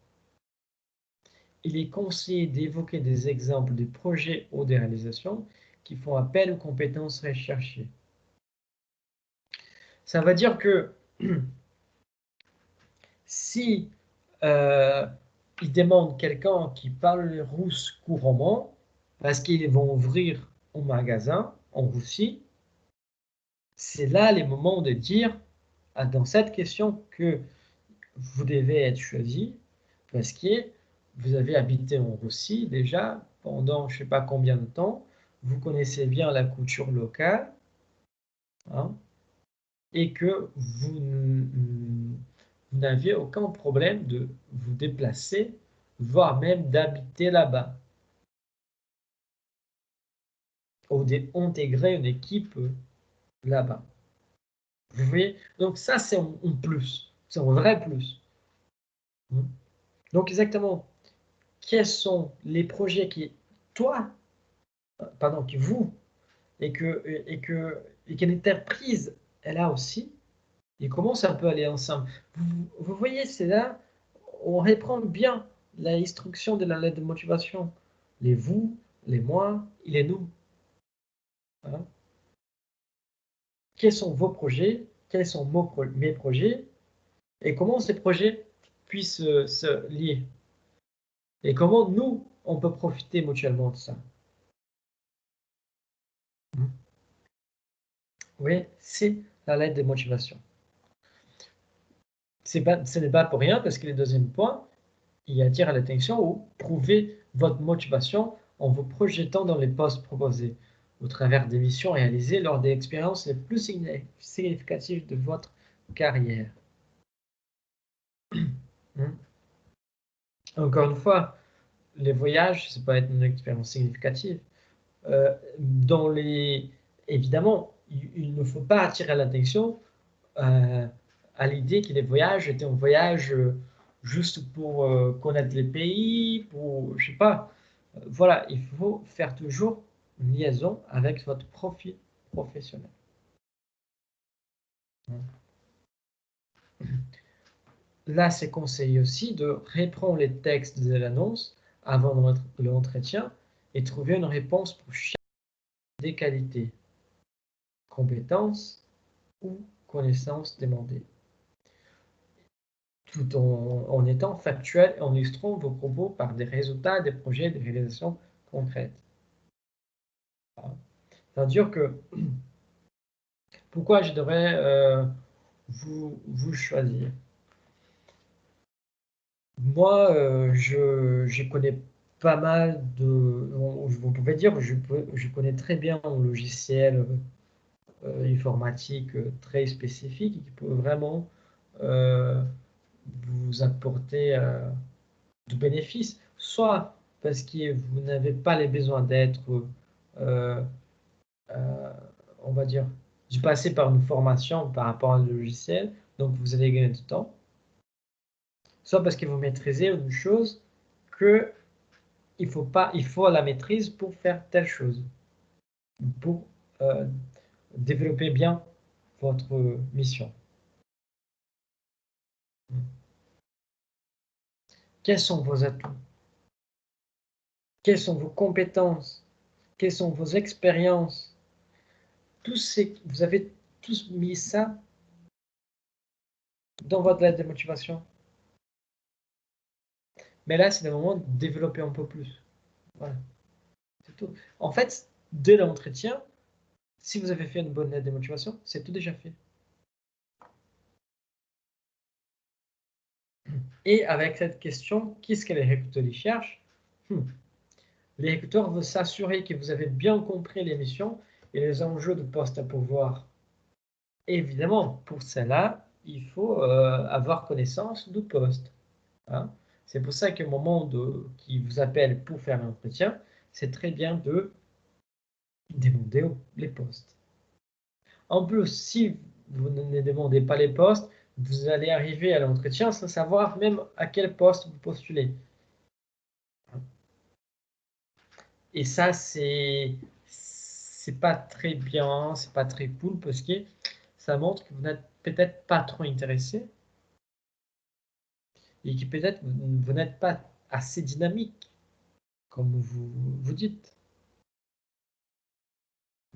Il est conseillé d'évoquer des exemples de projets ou de réalisations qui font appel aux compétences recherchées. Ça veut dire que si ils demandent quelqu'un qui parle russe couramment, parce qu'ils vont ouvrir un magasin en Russie, c'est là les moments de dire, dans cette question, que vous devez être choisi, parce que vous avez habité en Russie déjà pendant je ne sais pas combien de temps, vous connaissez bien la culture locale, hein, et que vous n'aviez aucun problème de vous déplacer, voire même d'habiter là-bas, ou d'intégrer une équipe là-bas. Vous voyez? Donc ça, c'est un plus, c'est un vrai plus. Donc exactement, quels sont les projets qui, que vous, et que l'entreprise, elle a aussi, ils commencent un peu à aller ensemble. Vous voyez, c'est là, on reprend bien l'instruction de la lettre de motivation. Les vous, les moi, et les nous. Hein. Quels sont vos projets? Quels sont mes projets? Et comment ces projets puissent se lier? Et comment nous, on peut profiter mutuellement de ça? Oui, c'est la lettre de motivation. Ce n'est pas pour rien parce que le deuxième point, y attirent l'attention ou prouver votre motivation en vous projetant dans les postes proposés au travers des missions réalisées lors des expériences les plus significatives de votre carrière. Encore une fois, les voyages, ça peut être une expérience significative. Évidemment, il ne faut pas attirer l'attention à l'idée que les voyages étaient un voyage juste pour connaître les pays, pour, je sais pas. Voilà, il faut faire toujours une liaison avec votre profil professionnel. Là, c'est conseillé aussi de reprendre les textes de l'annonce avant l'entretien et trouver une réponse pour chaque des qualités, compétences ou connaissances demandées, tout en étant factuel et en illustrant vos propos par des résultats, des projets, des réalisations concrètes. C'est-à-dire que pourquoi je devrais vous choisir? Moi, je connais pas mal de... Vous pouvez dire, je connais très bien un logiciel informatique très spécifique qui peut vraiment vous apporter de bénéfices, soit parce que vous n'avez pas les besoins d'être, on va dire, de passer par une formation par rapport à un logiciel, donc vous allez gagner du temps, soit parce que vous maîtrisez une chose que il faut la maîtrise pour faire telle chose, pour développer bien votre mission. Quels sont vos atouts? Quelles sont vos compétences? Quelles sont vos expériences? Vous avez tous mis ça dans votre lettre de motivation. Mais là, c'est le moment de développer un peu plus. Voilà. C'est tout. En fait, dès l'entretien, si vous avez fait une bonne lettre de motivation, c'est tout déjà fait. Et avec cette question, qu'est-ce que les recruteurs y cherchent? Les recruteurs veulent s'assurer que vous avez bien compris les missions et les enjeux de poste à pourvoir. Évidemment, pour cela, il faut avoir connaissance du poste. Hein. C'est pour ça qu'au moment qui vous appelle pour faire l'entretien, c'est très bien de demander les postes. En plus, si vous ne demandez pas les postes, vous allez arriver à l'entretien sans savoir même à quel poste vous postulez. Et ça, c'est pas très bien, c'est pas très cool parce que ça montre que vous n'êtes peut-être pas trop intéressé et que peut-être vous n'êtes pas assez dynamique, comme vous dites.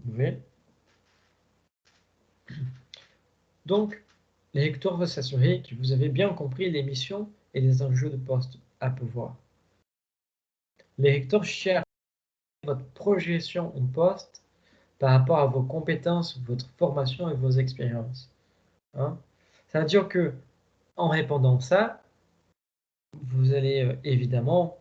Vous voyez? Donc, les recruteurs veulent s'assurer que vous avez bien compris les missions et les enjeux de poste à pourvoir. Les recruteurs cherchent votre projection en poste par rapport à vos compétences, votre formation et vos expériences. Hein? Ça veut dire que en répondant ça, vous allez évidemment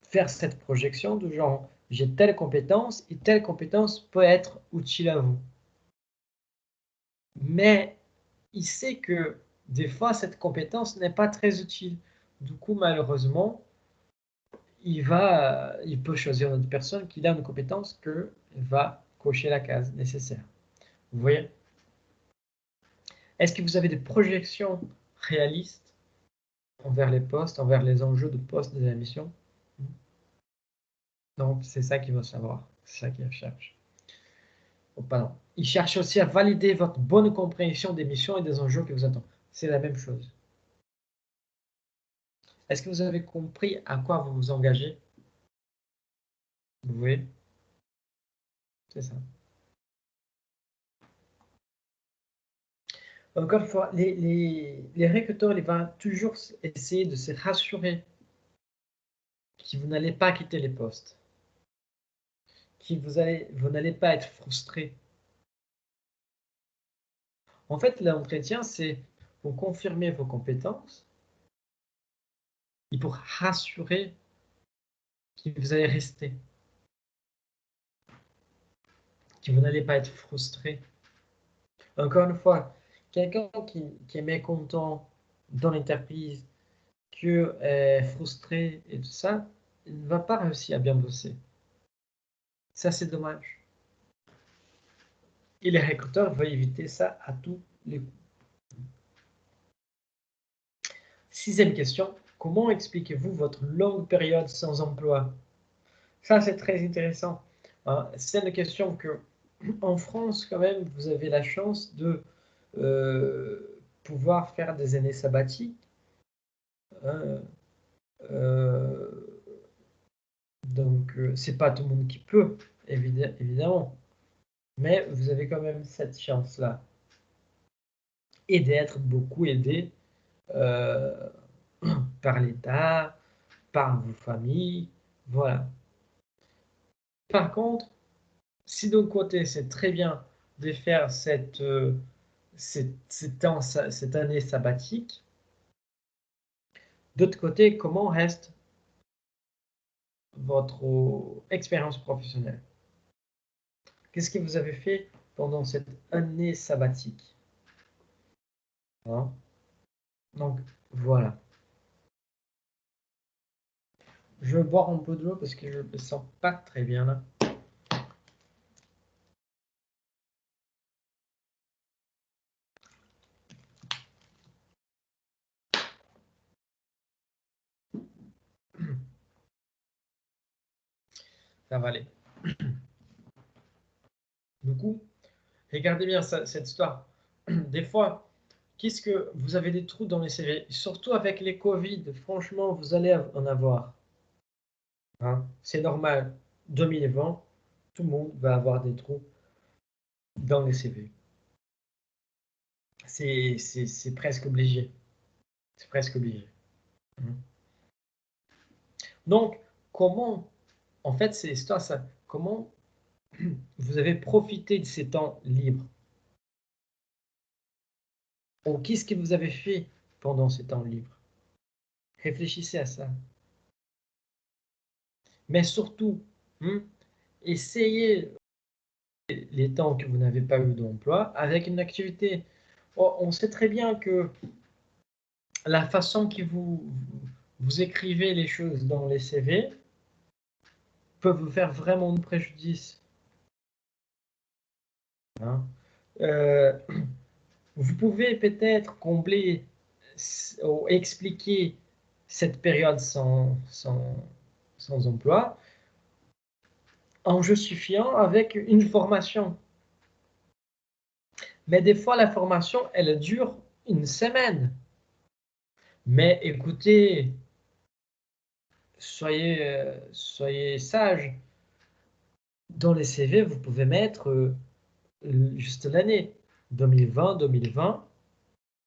faire cette projection de genre j'ai telle compétence et telle compétence peut être utile à vous. Mais il sait que des fois cette compétence n'est pas très utile. Du coup, malheureusement, il peut choisir une autre personne qui a une compétence que va cocher la case nécessaire. Vous voyez? Est-ce que vous avez des projections réalistes envers les postes, envers les enjeux de poste de la mission? Donc, c'est ça qu'il veut savoir. C'est ça qu'il cherche. Oh, pardon. Il cherche aussi à valider votre bonne compréhension des missions et des enjeux qui vous attendent. C'est la même chose. Est-ce que vous avez compris à quoi vous vous engagez? Vous voyez? C'est ça. Encore une fois, les recruteurs ils vont toujours essayer de se rassurer que vous n'allez pas quitter les postes, que vous n'allez pas être frustré. En fait, l'entretien, c'est pour confirmer vos compétences et pour rassurer que vous allez rester, que vous n'allez pas être frustré. Encore une fois, quelqu'un qui est mécontent dans l'entreprise, qui est frustré et tout ça, il ne va pas réussir à bien bosser. Ça, c'est dommage. Et les recruteurs veulent éviter ça à tous les coups. 6e question, comment expliquez-vous votre longue période sans emploi? Ça, c'est très intéressant. C'est une question que, en France, quand même, vous avez la chance de pouvoir faire des années sabbatiques. Donc, c'est pas tout le monde qui peut, évidemment. Mais vous avez quand même cette chance-là. Et d'être beaucoup aidé par l'État, par vos familles, voilà. Par contre, si d'un côté, c'est très bien de faire cette année sabbatique, d'autre côté, comment reste votre expérience professionnelle? Qu'est-ce que vous avez fait pendant cette année sabbatique? Hein? Donc, voilà. Je vais boire un peu de l'eau parce que je ne me sens pas très bien là. Ça va aller. Du coup, regardez bien cette histoire. Des fois, qu'est-ce que vous avez des trous dans les CV? Surtout avec les Covid, franchement, vous allez en avoir. Hein? C'est normal. 2020, tout le monde va avoir des trous dans les CV. C'est presque obligé. C'est presque obligé. Donc, comment, en fait, c'est l'histoire, ça, comment vous avez profité de ces temps libres? Ou qu'est-ce que vous avez fait pendant ces temps libres? Réfléchissez à ça. Mais surtout, essayez les temps que vous n'avez pas eu d'emploi avec une activité. On sait très bien que la façon que vous écrivez les choses dans les CV peut vous faire vraiment de préjudice. Hein. Vous pouvez peut-être combler ou expliquer cette période sans emploi en justifiant avec une formation. Mais des fois, la formation, elle dure une semaine. Mais écoutez, soyez sages. Dans les CV, vous pouvez mettre juste l'année 2020,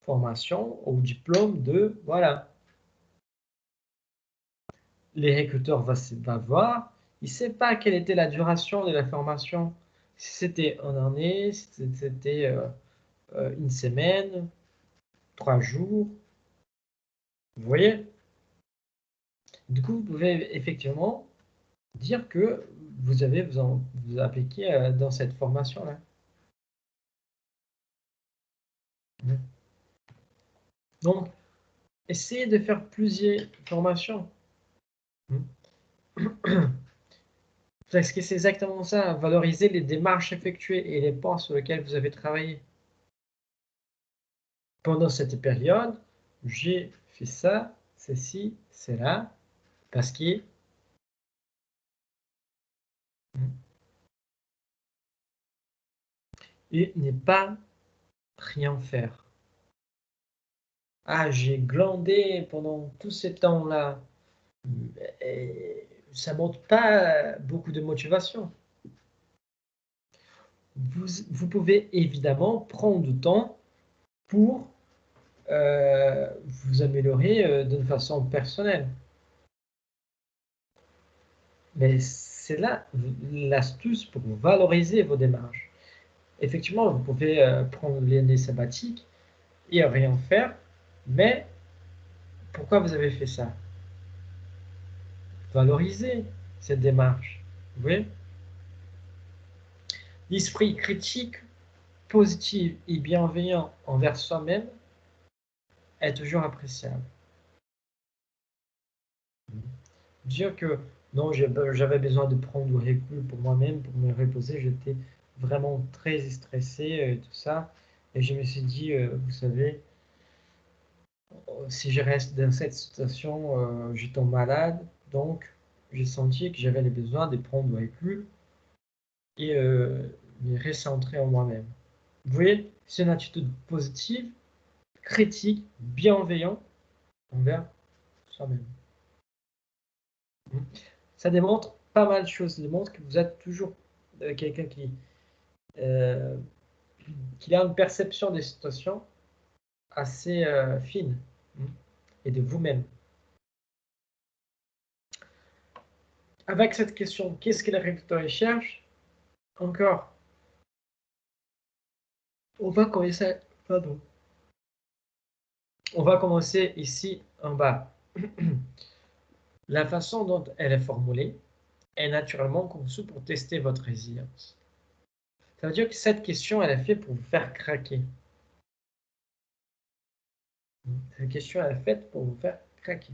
formation au diplôme de, voilà. Les recruteurs vont voir, il ne sait pas quelle était la duration de la formation. Si c'était une année, si c'était une semaine, 3 jours. Vous voyez? Du coup, vous pouvez effectivement dire que vous avez vous appliqué dans cette formation-là. Donc, essayez de faire plusieurs formations. Parce que c'est exactement ça, valoriser les démarches effectuées et les points sur lesquels vous avez travaillé. Pendant cette période, j'ai fait ça, ceci, cela, parce que et ne pas rien faire. Ah, j'ai glandé pendant tous ces temps-là. Ça ne montre pas beaucoup de motivation. Vous pouvez évidemment prendre du temps pour vous améliorer d'une façon personnelle. Mais c'est là l'astuce pour valoriser vos démarches. Effectivement, vous pouvez prendre l'année sabbatique et rien faire, mais pourquoi vous avez fait ça? Valorisez cette démarche. Vous voyez? L'esprit critique, positif et bienveillant envers soi-même est toujours appréciable. Dire que non, j'avais besoin de prendre du recul pour moi-même, pour me reposer, j'étais vraiment très stressé et tout ça. Et je me suis dit, vous savez, si je reste dans cette situation, je tombe malade. Donc, j'ai senti que j'avais le besoin de prendre du recul et me recentrer en moi-même. Vous voyez, c'est une attitude positive, critique, bienveillante envers soi-même. Ça démontre pas mal de choses. Ça démontre que vous êtes toujours quelqu'un euh, qui a une perception des situations assez fine et de vous-même. Avec cette question, qu'est-ce que les recteurs cherchent? Encore, on va commencer, pardon. On va commencer ici en bas. La façon dont elle est formulée est naturellement conçue pour tester votre résilience. Ça veut dire que cette question, elle est faite pour vous faire craquer. Cette question, elle est faite pour vous faire craquer.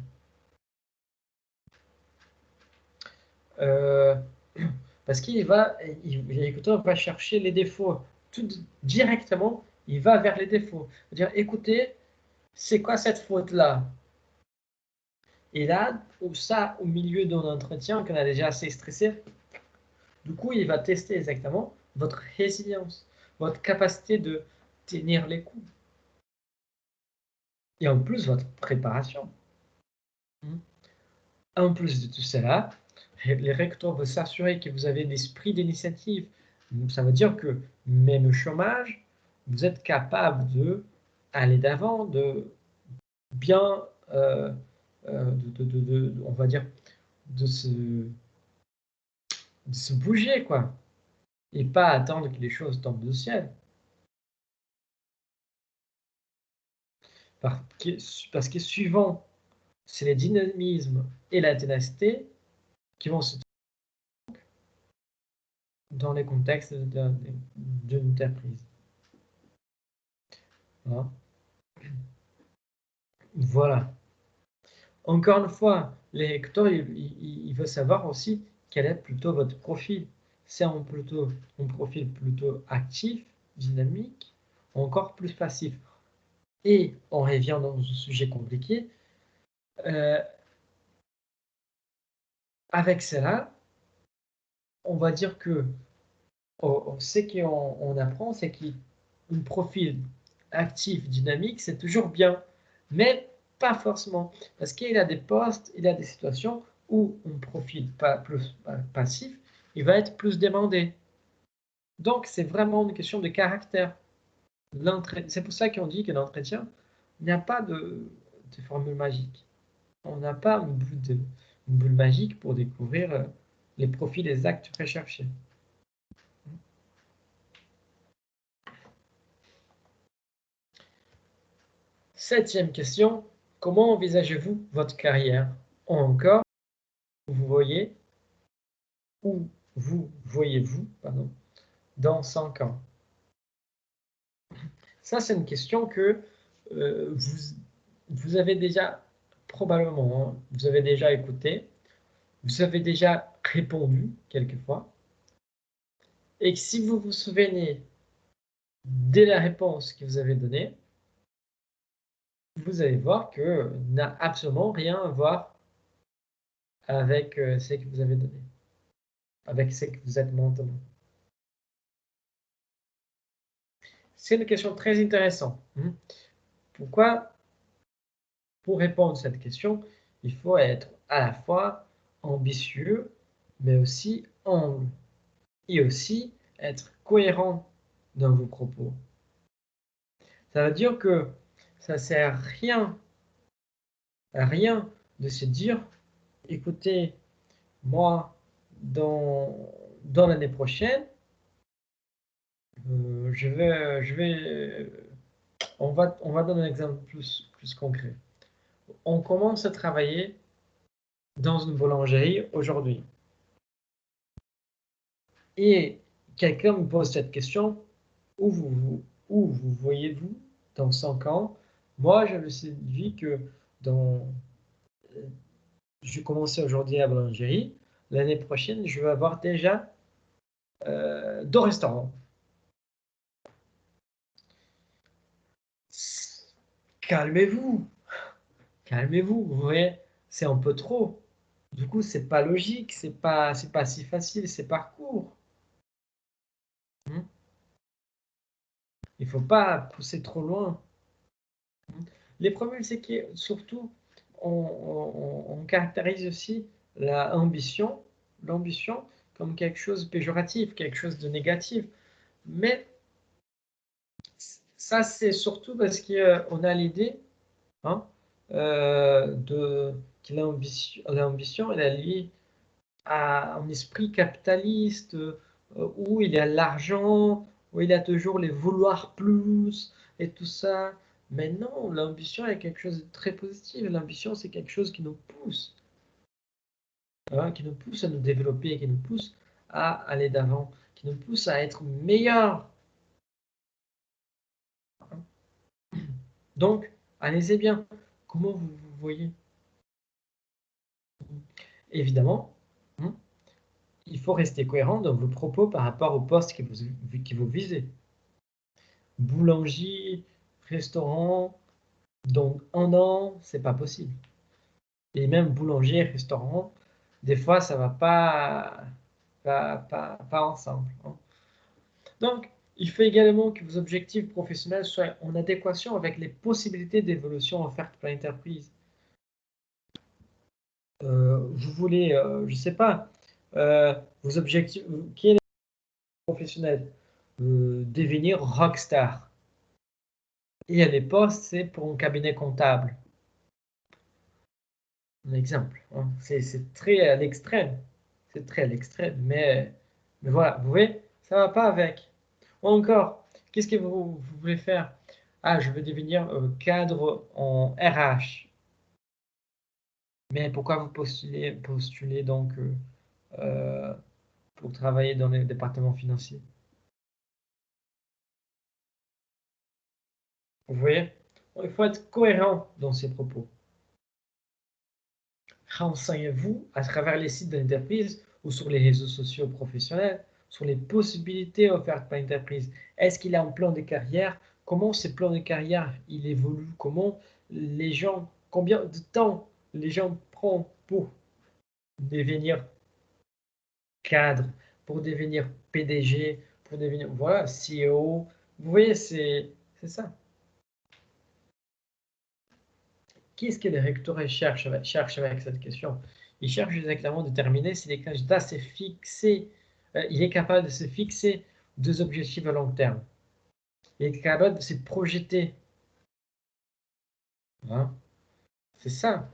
Parce qu'il va, l'écouteur va chercher les défauts. Tout directement, il va vers les défauts. C'est-à-dire, écoutez, c'est quoi cette faute-là? Et là, au milieu d'un entretien qu'on a déjà assez stressé, du coup, il va tester exactement votre résilience, votre capacité de tenir les coups. Et en plus, votre préparation. En plus de tout cela, les recteurs veulent s'assurer que vous avez l'esprit d'initiative. Ça veut dire que même au chômage, vous êtes capable d'aller d'avant, de bien, on va dire, de se bouger, quoi. Et pas attendre que les choses tombent du ciel. Parce que suivant, c'est le dynamisme et la ténacité qui vont se trouver dans les contextes d'une entreprise. Voilà. Encore une fois, les lecteurs, il veut savoir aussi quel est plutôt votre profil. C'est un profil plutôt actif, dynamique, ou encore plus passif. Et on revient dans un sujet compliqué. Avec cela, on va dire que ce qu'on apprend, c'est qu'un profil actif, dynamique, c'est toujours bien, mais pas forcément. Parce qu'il y a des postes, il y a des situations où un profil plus passif, il va être plus demandé. Donc, c'est vraiment une question de caractère. C'est pour ça qu'on dit que l'entretien, il n'y a pas de formule magique. On n'a pas une boule magique pour découvrir les profils exacts recherchés. Septième question, comment envisagez-vous votre carrière? Ou encore, vous voyez, où vous voyez-vous, dans 5 ans? Ça, c'est une question que vous avez déjà, probablement, vous avez déjà écouté, vous avez déjà répondu quelquefois, et que si vous vous souvenez de la réponse que vous avez donnée, vous allez voir que n'a absolument rien à voir avec ce que vous avez donné, avec ce que vous êtes maintenant. C'est une question très intéressante. Pourquoi? Pour répondre à cette question, il faut être à la fois ambitieux, mais aussi humble, et aussi être cohérent dans vos propos. Ça veut dire que ça ne sert à rien de se dire, écoutez, moi, dans l'année prochaine, je vais on va donner un exemple plus concret. On commence à travailler dans une boulangerie aujourd'hui. Et quelqu'un me pose cette question, où vous voyez-vous dans 5 ans? Moi, je me suis dit que je commençais aujourd'hui à la boulangerie. L'année prochaine, je vais avoir déjà 2 restaurants. Calmez-vous, calmez-vous, vous voyez, c'est un peu trop. Du coup, c'est pas logique, c'est pas si facile, ces parcours. Il faut pas pousser trop loin. Les problèmes, c'est que surtout, on caractérise aussi l'ambition comme quelque chose de péjoratif, quelque chose de négatif. Mais ça, c'est surtout parce qu'on a l'idée hein, que l'ambition, elle est liée à un esprit capitaliste où il y a l'argent, où il y a toujours les vouloir plus et tout ça. Mais non, l'ambition est quelque chose de très positif. L'ambition, c'est quelque chose qui nous pousse, qui nous pousse à nous développer, qui nous pousse à aller d'avant, qui nous pousse à être meilleur. Donc, allez-y bien. Comment vous voyez? Évidemment, il faut rester cohérent dans vos propos par rapport au poste que vous visez. Boulanger, restaurant, dans 1 an, c'est pas possible. Et même boulanger, restaurant, des fois, ça va pas ensemble. Donc, il faut également que vos objectifs professionnels soient en adéquation avec les possibilités d'évolution offertes par l'entreprise. Vous voulez, je ne sais pas, vos objectifs, qui est professionnel? Devenir rockstar. Et les postes, c'est pour un cabinet comptable. Un exemple. Hein. C'est très à l'extrême. C'est très à l'extrême. Mais voilà, vous voyez, ça ne va pas avec. Ou encore, qu'est-ce que vous voulez faire? Ah, je veux devenir cadre en RH. Mais pourquoi vous postulez donc pour travailler dans les départements financiers? Vous voyez? Il faut être cohérent dans ses propos. Renseignez-vous à travers les sites de l'entreprise ou sur les réseaux sociaux professionnels sur les possibilités offertes par l'entreprise. Est-ce qu'il a un plan de carrière? Comment ce plan de carrière il évolue? Comment les gens, combien de temps les gens prennent pour devenir cadre, pour devenir PDG, pour devenir voilà, CEO? Vous voyez, c'est ça. Qu'est-ce que les rectorats cherchent avec cette question? Ils cherchent exactement à déterminer si les candidats s'est fixé, il est capable de se fixer 2 objectifs à long terme. Il est capable de se projeter. Hein? C'est ça.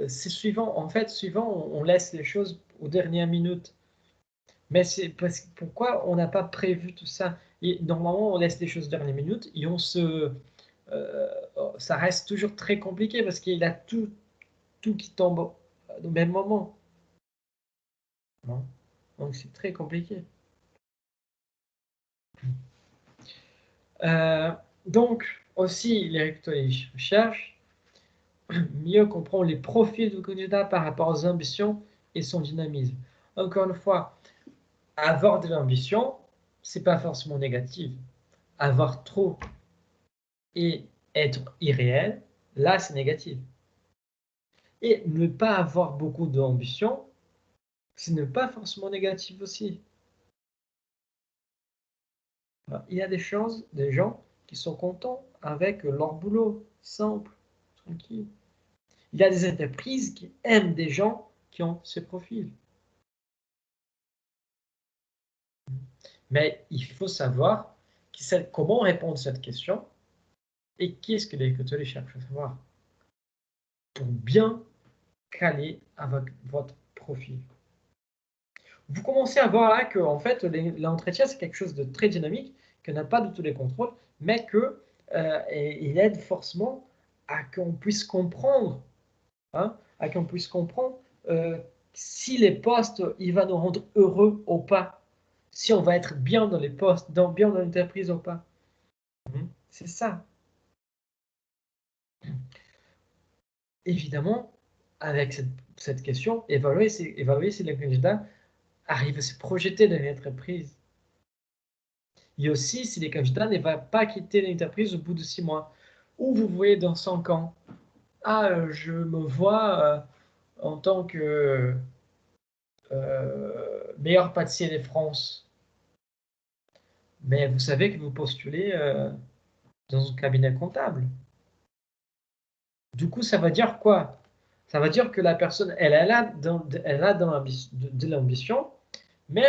C'est suivant, en fait, on laisse les choses aux dernières minutes. Mais c'est parce pourquoi on n'a pas prévu tout ça? Et normalement, on laisse les choses aux dernières minutes et ça reste toujours très compliqué parce qu'il a tout qui tombe au même moment. Non? Donc c'est très compliqué. Donc aussi, les recteurs cherchent mieux comprendre les profils du candidat par rapport aux ambitions et son dynamisme. Encore une fois, avoir de l'ambition, c'est pas forcément négatif. Avoir trop et être irréel, là c'est négatif. Et ne pas avoir beaucoup d'ambition, ce n'est pas forcément négatif aussi. Il y a des gens qui sont contents avec leur boulot, simple, tranquille. Il y a des entreprises qui aiment des gens qui ont ce profil. Mais il faut savoir comment répondre à cette question et qu'est-ce que les recruteurs cherchent à savoir pour bien caler avec votre profil. Vous commencez à voir là que en fait, l'entretien, c'est quelque chose de très dynamique, qu'on n'a pas du tout les contrôles, mais qu'il aide forcément à qu'on puisse comprendre, hein, à qu'on puisse comprendre si les postes, il va nous rendre heureux ou pas, si on va être bien dans les postes, bien dans l'entreprise ou pas. C'est ça. Évidemment, avec cette question, évaluer si le candidat arrive à se projeter dans l'entreprise. Et aussi si le candidat ne va pas quitter l'entreprise au bout de 6 mois. Ou vous voyez dans 5 ans, je me vois en tant que meilleur pâtissier de France. Mais vous savez que vous postulez dans un cabinet comptable. Du coup, ça va dire quoi? Ça veut dire que la personne, elle a de l'ambition, mais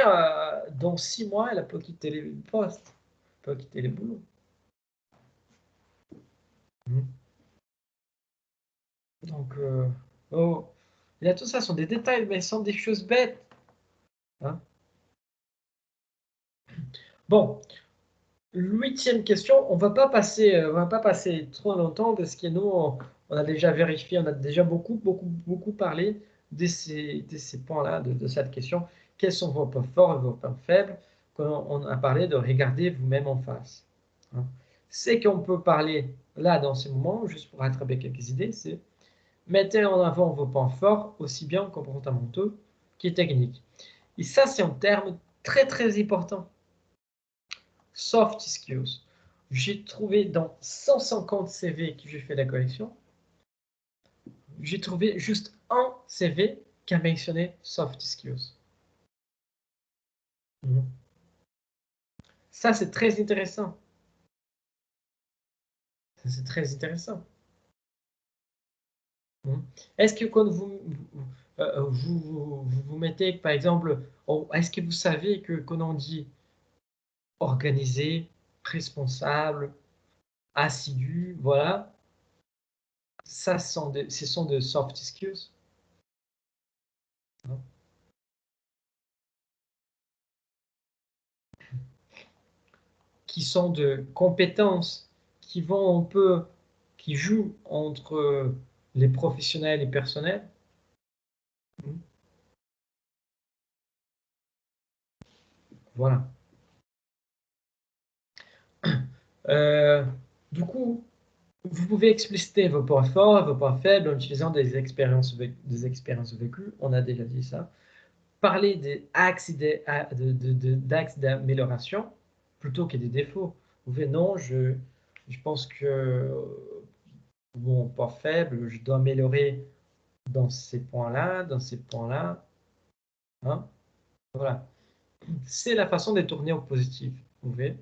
dans 6 mois, elle peut quitter le poste, peut quitter le boulot. Donc, il y a tout ça, ce sont des détails, mais ce sont des choses bêtes. Hein. Bon, 8e question, on va pas passer trop longtemps parce que nous, on a déjà vérifié, on a déjà beaucoup parlé de ces points-là, de cette question. Quels sont vos points forts et vos points faibles? Quand on a parlé de regarder vous-même en face. Hein. C'est qu'on peut parler là, dans ce moment, juste pour rattraper quelques idées, c'est mettez en avant vos points forts, aussi bien comportementaux que techniques. Et ça, c'est un terme très important. Soft skills. J'ai trouvé dans 150 CV que j'ai fait la collection, j'ai trouvé juste un CV qui a mentionné soft skills. Ça, c'est très intéressant. C'est très intéressant. Est-ce que quand vous mettez, par exemple, est-ce que vous savez que quand on dit organisé, responsable, assidu, voilà, ça ce sont de soft skills. Qui sont de compétences qui vont qui jouent entre les professionnels et personnels. Voilà. Du coup, vous pouvez expliciter vos points forts et vos points faibles en utilisant des expériences vécues. On a déjà dit ça. Parler des axes d'amélioration plutôt que des défauts. Vous pouvez, non, je pense que mon point faible, je dois améliorer dans ces points-là, dans ces points-là. Hein? Voilà. C'est la façon de tourner au positif. Vous voyez?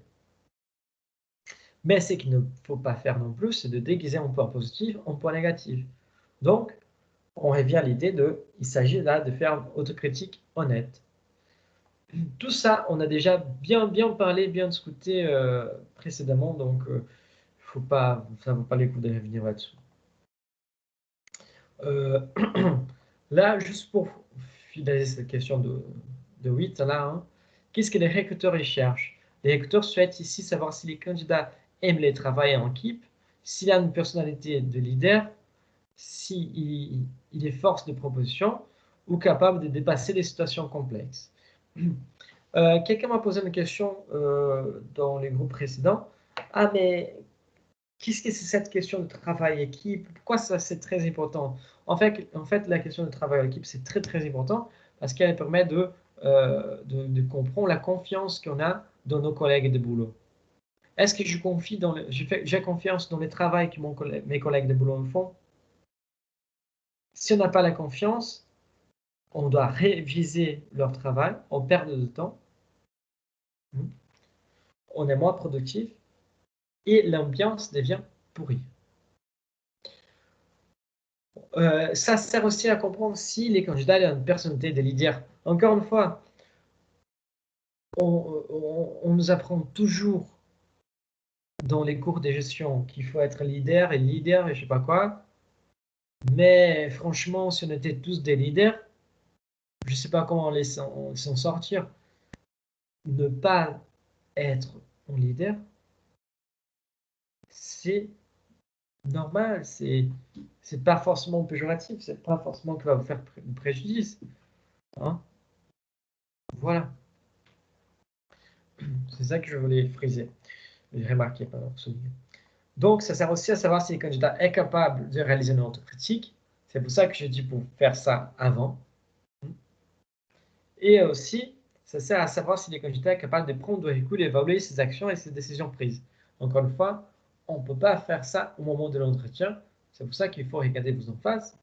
Mais ce qu'il ne faut pas faire non plus, c'est de déguiser un point positif en point négatif. Donc, on revient à l'idée il s'agit là de faire une autocritique honnête. Tout ça, on a déjà bien parlé, bien discuté précédemment, donc ça ne vaut pas les coups de revenir là-dessus. Là, juste pour finaliser cette question de 8, là, hein, qu'est-ce que les recruteurs recherchent? Les recruteurs souhaitent ici savoir si les candidats aiment les travailler en équipe, s'il a une personnalité de leader, s'il est force de proposition ou capable de dépasser des situations complexes. Quelqu'un m'a posé une question dans les groupes précédents. Ah, mais qu'est-ce que c'est cette question de travail équipe? Pourquoi ça c'est très important? En fait, la question de travail équipe, c'est très important parce qu'elle permet de comprendre la confiance qu'on a dans nos collègues de boulot. Est-ce que j'ai confiance dans le travail que mes collègues de boulot me font? Si on n'a pas la confiance, on doit réviser leur travail, on perd de temps, on est moins productif et l'ambiance devient pourrie. Ça sert aussi à comprendre si les candidats ont une personnalité de leader. Encore une fois, on nous apprend toujours dans les cours de gestion qu'il faut être leader et je sais pas quoi. Mais franchement, si on était tous des leaders, je sais pas comment s'en sortir. Ne pas être en leader, c'est normal, c'est pas forcément péjoratif, c'est pas forcément que va vous faire préjudice. Hein. Voilà. C'est ça que je voulais friser. J'ai remarqué, pardon, souligner. Donc, ça sert aussi à savoir si le candidat est capable de réaliser une autocritique. C'est pour ça que je dis pour faire ça avant. Et aussi, ça sert à savoir si le candidat est capable de prendre du recul et d'évaluer ses actions et ses décisions prises. Encore une fois, on ne peut pas faire ça au moment de l'entretien. C'est pour ça qu'il faut regarder vos en face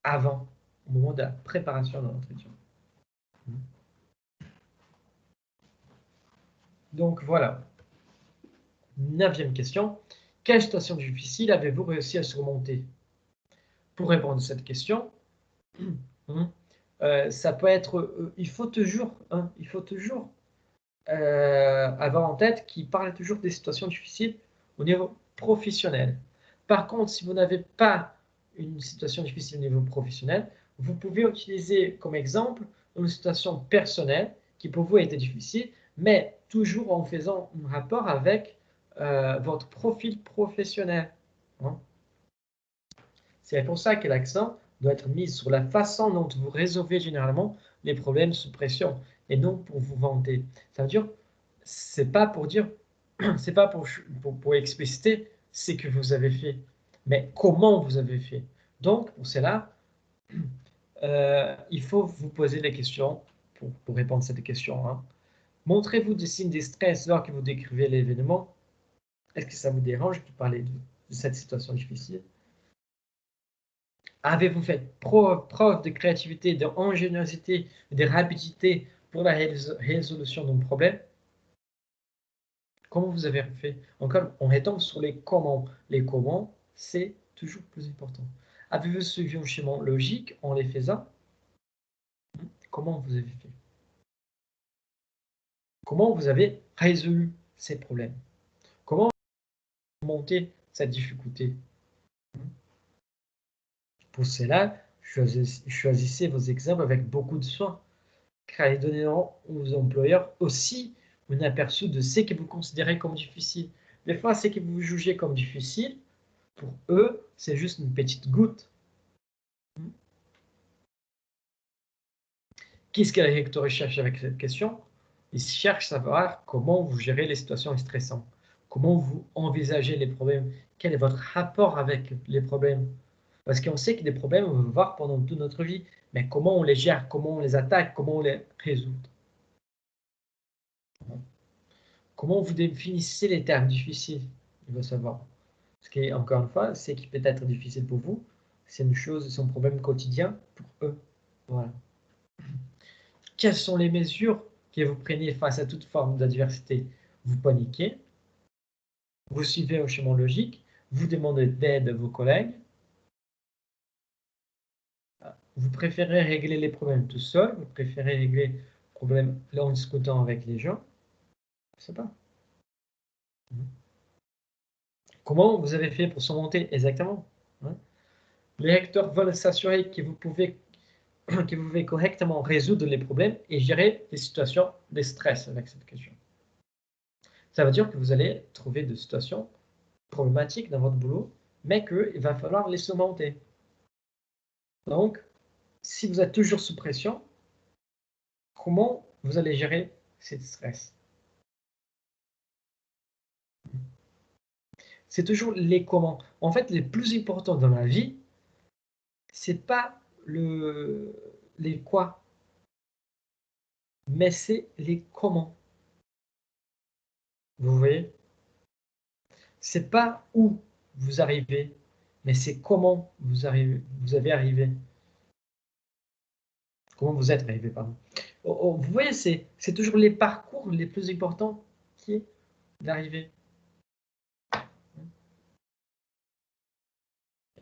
avant, au moment de la préparation de l'entretien. Donc voilà. 9e question. Quelle situation difficile avez-vous réussi à surmonter? Pour répondre à cette question, ça peut être, il faut toujours avoir en tête qu'il parle toujours des situations difficiles au niveau professionnel. Par contre, si vous n'avez pas une situation difficile au niveau professionnel, vous pouvez utiliser comme exemple une situation personnelle qui pour vous a été difficile, mais toujours en faisant un rapport avec votre profil professionnel. Hein. C'est pour ça que l'accent doit être mis sur la façon dont vous résolvez généralement les problèmes sous pression et non pour vous vanter. Ça veut dire, c'est pas pour dire, c'est pas pour expliciter ce que vous avez fait, mais comment vous avez fait. Donc, pour cela, il faut vous poser des questions pour répondre à cette question. Hein. Montrez-vous des signes de stress lors que vous décrivez l'événement. Est-ce que ça vous dérange de parler de cette situation difficile? Avez-vous fait preuve de créativité, d'ingéniosité, de rapidité pour la résolution d'un problème? Comment vous avez fait? Encore, on retombe sur les comment. Les comment, c'est toujours plus important. Avez-vous suivi un schéma logique en les faisant? Comment vous avez fait? Comment vous avez résolu ces problèmes? Comment monter cette difficulté? Pour cela, choisissez vos exemples avec beaucoup de soin, car ils donneront aux employeurs aussi un aperçu de ce que vous considérez comme difficile. Des fois, ce que vous jugez comme difficile, pour eux, c'est juste une petite goutte. Qu'est-ce que les recteurs recherchent avec cette question? Ils cherchent à savoir comment vous gérez les situations stressantes, comment vous envisagez les problèmes, quel est votre rapport avec les problèmes. Parce qu'on sait que des problèmes, on va voir pendant toute notre vie, mais comment on les gère, comment on les attaque, comment on les résout. Comment vous définissez les termes difficiles? Il faut savoir. Ce qui est, encore une fois, c'est qui peut être difficile pour vous, c'est une chose, c'est un problème quotidien pour eux. Voilà. Quelles sont les mesures que vous prenez face à toute forme d'adversité? Vous paniquez, vous suivez un chemin logique, vous demandez d'aide à vos collègues, vous préférez régler les problèmes tout seul, vous préférez régler les problèmes en discutant avec les gens, je ne sais pas. Comment vous avez fait pour surmonter exactement? Hein? Les lecteurs veulent s'assurer que vous pouvez correctement résoudre les problèmes et gérer les situations de stress avec cette question. Ça veut dire que vous allez trouver des situations problématiques dans votre boulot, mais qu'il va falloir les surmonter. Donc, si vous êtes toujours sous pression, comment vous allez gérer ce stress? C'est toujours les comment. En fait, les plus importants dans la vie, c'est pas les quoi, mais c'est les comment. Vous voyez? C'est pas où vous arrivez, mais c'est comment vous avez arrivé. Comment vous êtes arrivé, pardon. Vous voyez, c'est toujours les parcours les plus importants qui est d'arriver.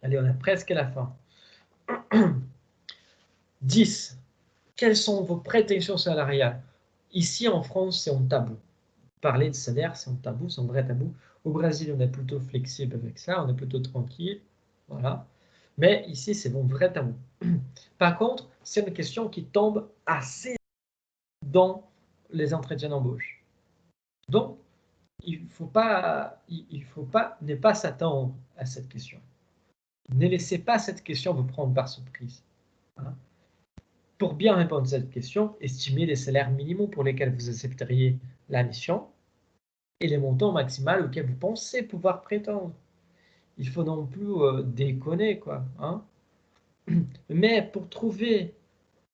Allez, on est presque à la fin. 10. Quelles sont vos prétentions salariales? Ici, en France, c'est un tabou. Parler de salaire, c'est un tabou, c'est un vrai tabou. Au Brésil, on est plutôt flexible avec ça, on est plutôt tranquille. Voilà. Mais ici, c'est un vrai tabou. Par contre, c'est une question qui tombe assez dans les entretiens d'embauche. Donc, il faut pas ne pas s'attendre à cette question. Ne laissez pas cette question vous prendre par surprise. Hein. Pour bien répondre à cette question, estimez les salaires minimaux pour lesquels vous accepteriez la mission et les montants maximaux auxquels vous pensez pouvoir prétendre. Il faut non plus déconner, quoi. Hein. Mais pour trouver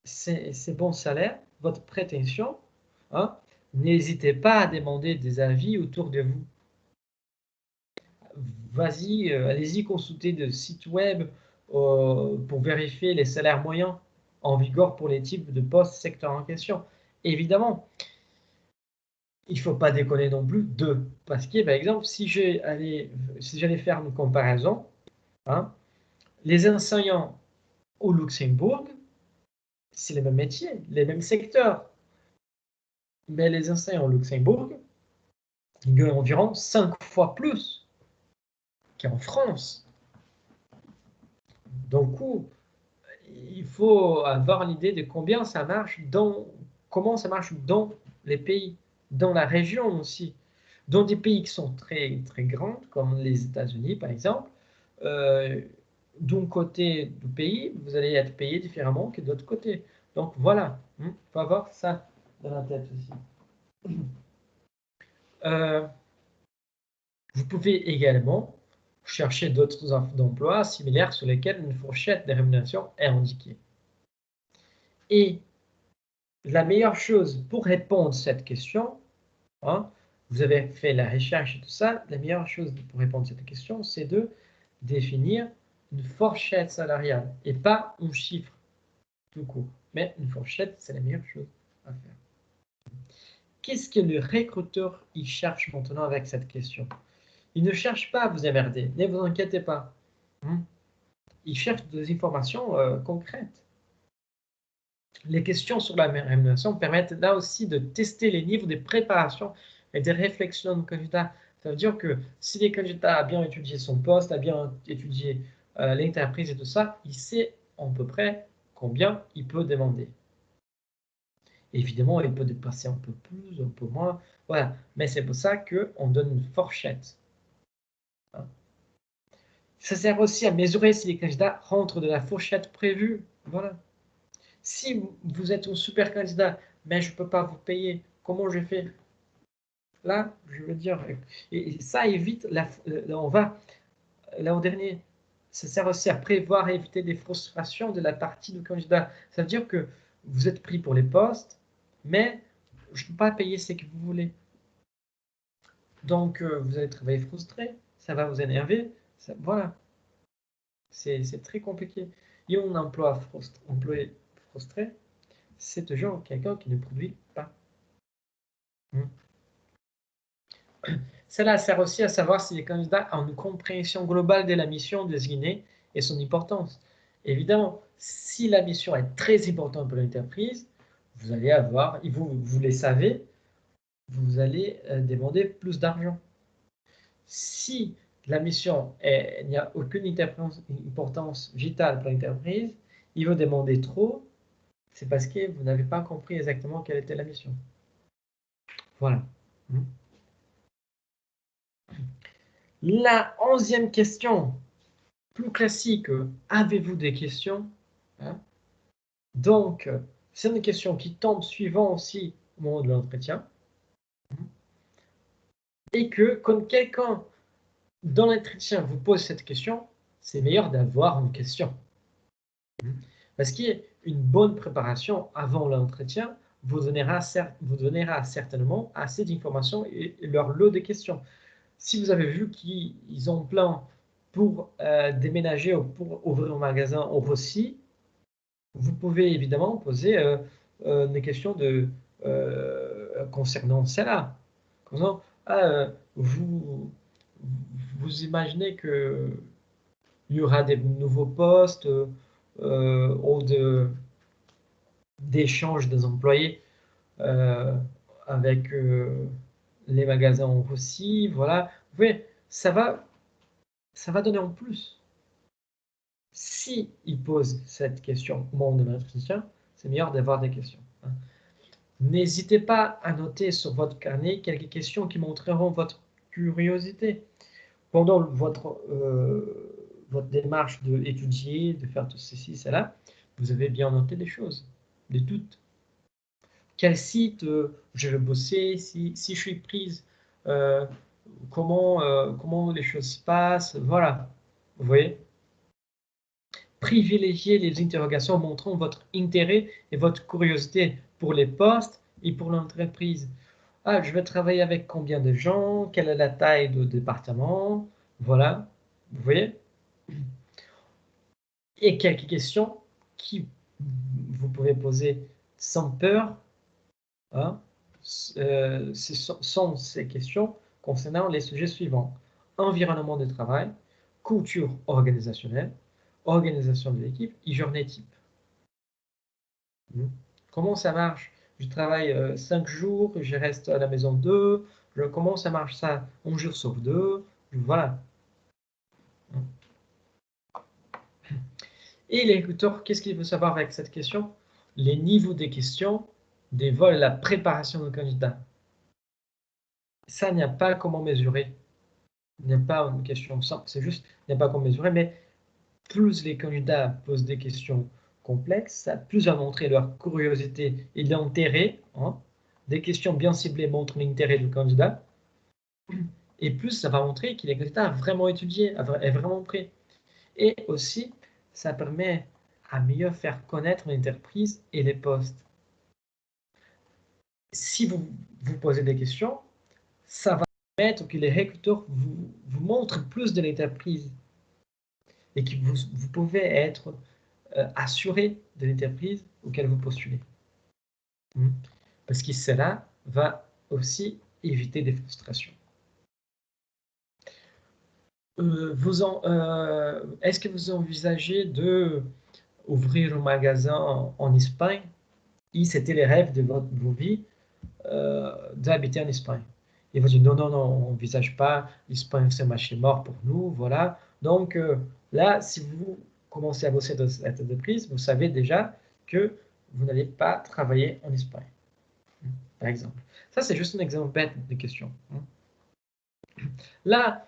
ces bons salaires, votre prétention, hein, n'hésitez pas à demander des avis autour de vous. Vas-y, allez-y consulter des sites web pour vérifier les salaires moyens en vigueur pour les types de postes secteur en question. Évidemment, il ne faut pas déconner non plus parce que, par exemple, si j'allais faire une comparaison, hein, les enseignants au Luxembourg, c'est les mêmes métiers, les mêmes secteurs. Mais les enseignants au Luxembourg, ils gagnent environ 5 fois plus qu'en France. Donc, il faut avoir l'idée de comment ça marche dans les pays, dans la région aussi. Dans des pays qui sont très, très grands, comme les États-Unis par exemple, d'un côté du pays, vous allez être payé différemment que de l'autre côté. Donc voilà, il faut avoir ça dans la tête aussi. Vous pouvez également chercher d'autres offres d'emploi similaires sur lesquelles une fourchette de rémunération est indiquée. Et la meilleure chose pour répondre à cette question, hein, vous avez fait la recherche et tout ça, la meilleure chose pour répondre à cette question, c'est de définir une fourchette salariale et pas un chiffre tout court. Mais une fourchette, c'est la meilleure chose à faire. Qu'est-ce que le recruteur il cherche maintenant avec cette question? Il ne cherche pas à vous emmerder, ne vous inquiétez pas. Il cherche des informations concrètes. Les questions sur la rémunération permettent là aussi de tester les niveaux de préparation et de réflexion du candidat. Ça veut dire que si le candidat a bien étudié son poste, a bien étudié l'entreprise et tout ça, il sait à peu près combien il peut demander. Évidemment, il peut dépasser un peu plus, un peu moins. Voilà. Mais c'est pour ça qu'on donne une fourchette. Ça sert aussi à mesurer si les candidats rentrent de la fourchette prévue. Voilà. Si vous êtes un super candidat, mais je ne peux pas vous payer, comment je fais? Là, je veux dire, et ça évite, on va là au dernier, ça sert aussi à prévoir et éviter des frustrations de la partie du candidat. Ça veut dire que vous êtes pris pour les postes, mais je ne peux pas payer ce que vous voulez. Donc, vous allez travailler frustré, ça va vous énerver, voilà. C'est très compliqué. Et un employé frustré, c'est toujours quelqu'un qui ne produit pas. Cela sert aussi à savoir si les candidats ont une compréhension globale de la mission désignée et son importance. Évidemment, si la mission est très importante pour l'entreprise, vous allez avoir, et vous les savez, vous allez demander plus d'argent. Si la mission n'y a aucune importance vitale pour l'entreprise, il veut demander trop, c'est parce que vous n'avez pas compris exactement quelle était la mission. Voilà. La 11e question, plus classique, avez-vous des questions? Donc, c'est une question qui tombe suivant aussi au moment de l'entretien. Et que quand quelqu'un dans l'entretien vous pose cette question, c'est meilleur d'avoir une question. Parce qu'une bonne préparation avant l'entretien vous donnera certainement assez d'informations et leur lot de questions. Si vous avez vu qu'ils ont plein pour déménager ou pour ouvrir un magasin au Rossi, vous pouvez évidemment poser des questions concernant cela. Vous imaginez qu'il y aura des nouveaux postes ou d'échange des employés avec les magasins aussi, voilà. Vous voyez, ça va donner en plus. Si il pose cette question au moment de l'entretien, c'est meilleur d'avoir des questions. N'hésitez pas à noter sur votre carnet quelques questions qui montreront votre curiosité. Pendant votre démarche d'étudier, de faire tout ceci, cela, vous avez bien noté des choses, des doutes. Quel site je vais bosser, si je suis prise, comment les choses se passent, voilà. Vous voyez? Privilégiez les interrogations montrant votre intérêt et votre curiosité pour les postes et pour l'entreprise. Ah, je vais travailler avec combien de gens? Quelle est la taille du département? Voilà, vous voyez? Et quelques questions qui vous pouvez poser sans peur. Hein? Ce sont ces questions concernant les sujets suivants. Environnement de travail, culture organisationnelle, organisation de l'équipe et journée type. Comment ça marche? Je travaille 5 jours, je reste à la maison 2. Comment ça marche ça? 1 jour sur 2. Voilà. Et l'écouteur, qu'est-ce qu'il veut savoir avec cette question? Les niveaux des questions dévoilent la préparation du candidat. Ça, il n'y a pas comment mesurer. Il n'y a pas une question simple, c'est juste, il n'y a pas comment mesurer, mais plus les candidats posent des questions complexes, ça plus va montrer leur curiosité et l'intérêt. Hein. Des questions bien ciblées montrent l'intérêt du candidat. Et plus ça va montrer que les candidats a vraiment étudié, est vraiment prêt. Et aussi, ça permet à mieux faire connaître l'entreprise et les postes. Si vous posez des questions, ça va permettre que les recruteurs vous montrent plus de l'entreprise et que vous pouvez être assuré de l'entreprise auquel vous postulez. Parce que cela va aussi éviter des frustrations. Est-ce que vous envisagez d'ouvrir un magasin en Espagne? Et c'était les rêves de vos vies d'habiter en Espagne. Et vous dites non, non, non, on n'envisage pas, l'Espagne c'est un marché mort pour nous, voilà. Donc là, si vous commencez à bosser dans cette entreprise, vous savez déjà que vous n'allez pas travailler en Espagne, par exemple. Ça, c'est juste un exemple bête de question. Là,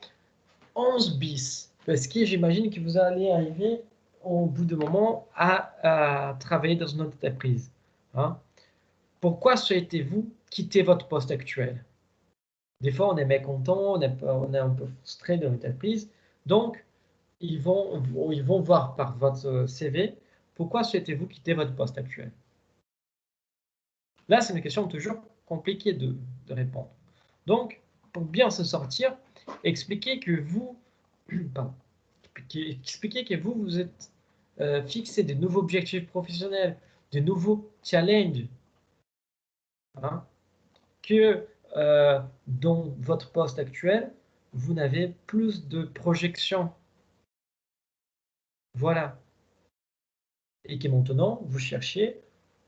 11 bis, parce que j'imagine que vous allez arriver au bout d'un moment à travailler dans une entreprise. Hein. Pourquoi souhaitez-vous quitter votre poste actuel? Des fois, on est mécontent, on est un peu frustré de l'entreprise. Donc, ils vont voir par votre CV pourquoi souhaitez-vous quitter votre poste actuel. Là, c'est une question toujours compliquée de répondre. Donc, pour bien se sortir, expliquez que vous, vous êtes fixé de nouveaux objectifs professionnels, de nouveaux challenges. Hein, que dans votre poste actuel, vous n'avez plus de projection. Voilà. Et que maintenant, vous cherchez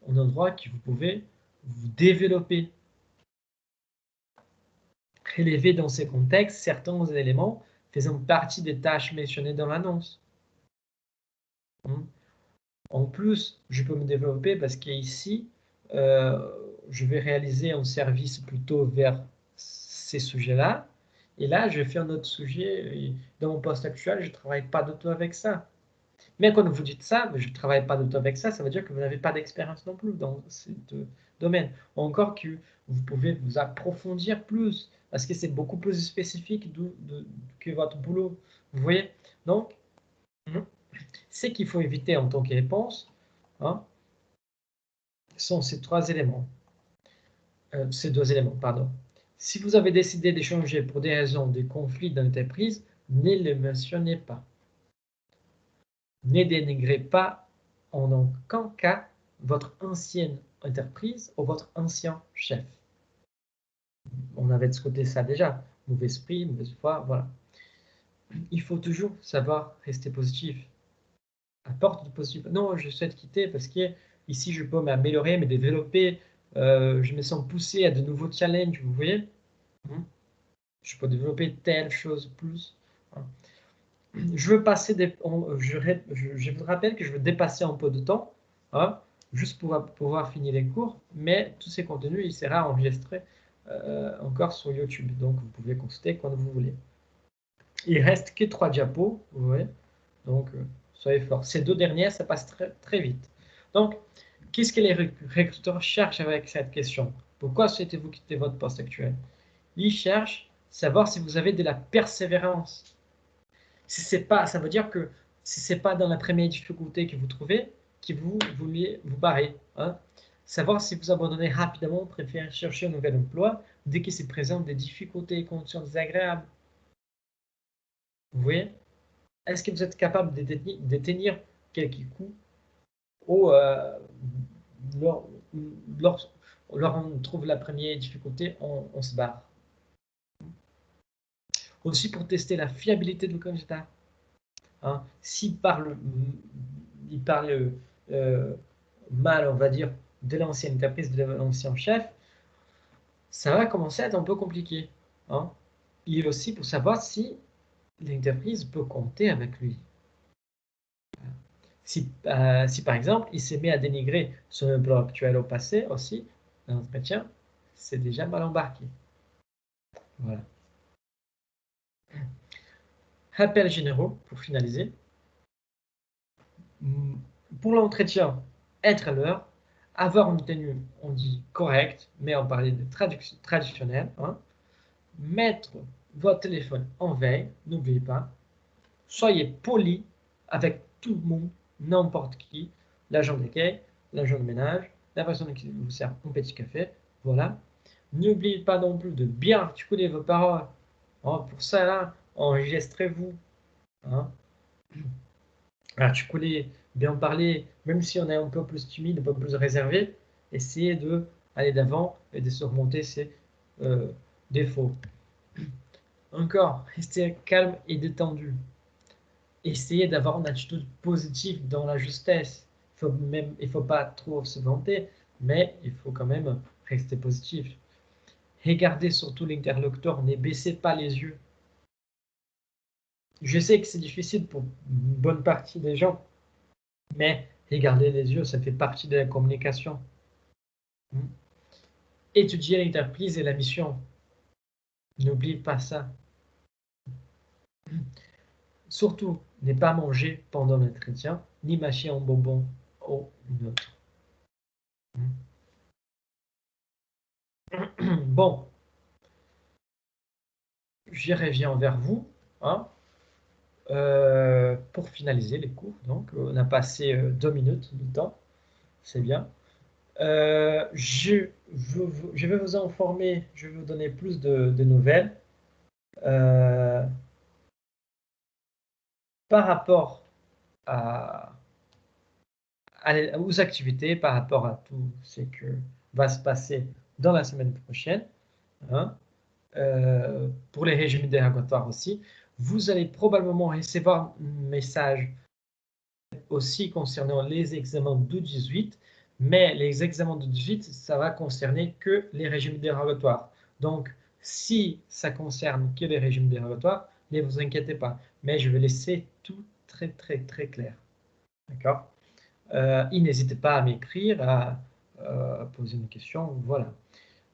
un endroit que vous pouvez vous développer. Relever dans ces contextes certains éléments faisant partie des tâches mentionnées dans l'annonce. En plus, je peux me développer parce qu'ici, je vais réaliser un service plutôt vers ces sujets-là. Et là, je vais faire un autre sujet. Dans mon poste actuel, je ne travaille pas du tout avec ça. Mais quand vous dites ça, je ne travaille pas du tout avec ça, ça veut dire que vous n'avez pas d'expérience non plus dans ce domaine. Encore que vous pouvez vous approfondir plus, parce que c'est beaucoup plus spécifique que votre boulot. Vous voyez? Donc, ce qu'il faut éviter en tant que réponse, hein, sont ces trois éléments. Ces deux éléments, pardon. Si vous avez décidé d'échanger pour des raisons de conflit d'entreprise, ne le mentionnez pas. Ne dénigrez pas en aucun cas votre ancienne entreprise ou votre ancien chef. On avait discuté ça déjà. Mauvais esprit, mauvaise foi, voilà. Il faut toujours savoir rester positif. Apporte du positif. Non, je souhaite quitter parce que ici je peux m'améliorer, me développer. Je me sens poussé à de nouveaux challenges, vous voyez? Je peux développer telle chose plus. Je veux passer je vous rappelle que je veux dépasser un peu de temps. Hein. juste pour pouvoir finir les cours, mais tous ces contenus, il sera enregistré encore sur YouTube, donc vous pouvez consulter quand vous voulez. Il reste que 3 diapos, vous voyez, donc soyez forts. Ces 2 dernières, ça passe très, très vite. Donc, qu'est-ce que les recruteurs cherchent avec cette question? Pourquoi souhaitez-vous quitter votre poste actuel? Ils cherchent à savoir si vous avez de la persévérance. Si c'est pas, ça veut dire que si ce n'est pas dans la première difficulté que vous trouvez, que vous voulez vous barrer. Hein. Savoir si vous abandonnez rapidement, préférez chercher un nouvel emploi dès qu'il se présente des difficultés et conditions désagréables. Vous voyez? Est-ce que vous êtes capable de tenir quelques coups lorsqu'on trouve la première difficulté, on se barre. Aussi pour tester la fiabilité du candidat. Hein. S'il parle mal, on va dire, de l'ancienne entreprise, de l'ancien chef, ça va commencer à être un peu compliqué. Hein. Il est aussi pour savoir si l'entreprise peut compter avec lui. Si par exemple, il se met à dénigrer son emploi actuel au passé aussi, dans l'entretien, c'est déjà mal embarqué. Voilà. Rappels généraux, pour finaliser. Pour l'entretien, être à l'heure, avoir une tenue, on dit correcte, mais on parlait de traditionnelle. Hein. Mettre votre téléphone en veille, n'oubliez pas. Soyez poli avec tout le monde, n'importe qui, l'agent d'accueil, l'agent de ménage, la personne qui vous sert un petit café, voilà. N'oubliez pas non plus de bien articuler vos paroles. Hein, pour ça, là, enregistrez-vous. Hein. Articuler, bien parler, même si on est un peu plus timide, un peu plus réservé, essayez d'aller d'avant et de surmonter ces défauts. Encore, restez calme et détendu. Essayez d'avoir une attitude positive dans la justesse. Il ne faut pas trop se vanter, mais il faut quand même rester positif. Regardez surtout l'interlocuteur, ne baissez pas les yeux. Je sais que c'est difficile pour une bonne partie des gens, mais regardez les yeux, ça fait partie de la communication. Étudier l'entreprise et la mission. N'oubliez pas ça. Surtout, ne pas manger pendant l'entretien, ni mâcher un bonbon ou une autre. Bon, je reviens vers vous hein, pour finaliser les cours. Donc, on a passé 2 minutes de temps, c'est bien. Je vais vous informer, je vais vous donner plus de nouvelles par rapport aux activités, par rapport à tout ce qui va se passer dans la semaine prochaine. Hein. Pour les régimes dérogatoires aussi. Vous allez probablement recevoir un message aussi concernant les examens de 18, mais les examens de 18, ça va concerner que les régimes dérogatoires. Donc, si ça concerne que les régimes dérogatoires, ne vous inquiétez pas. Mais je vais laisser tout très, très, très clair. D'accord? N'hésitez pas à m'écrire, à poser une question. Voilà.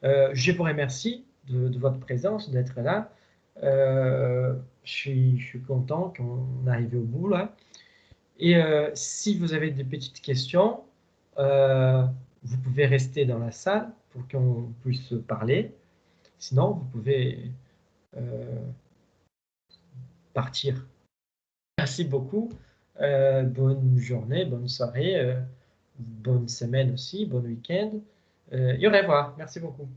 Je vous remercie de votre présence, d'être là. Je suis content qu'on arrive au bout là. Et si vous avez des petites questions, vous pouvez rester dans la salle pour qu'on puisse parler. Sinon, vous pouvez partir. Merci beaucoup. Bonne journée, bonne soirée, bonne semaine aussi, bon week-end. Et au revoir. Merci beaucoup.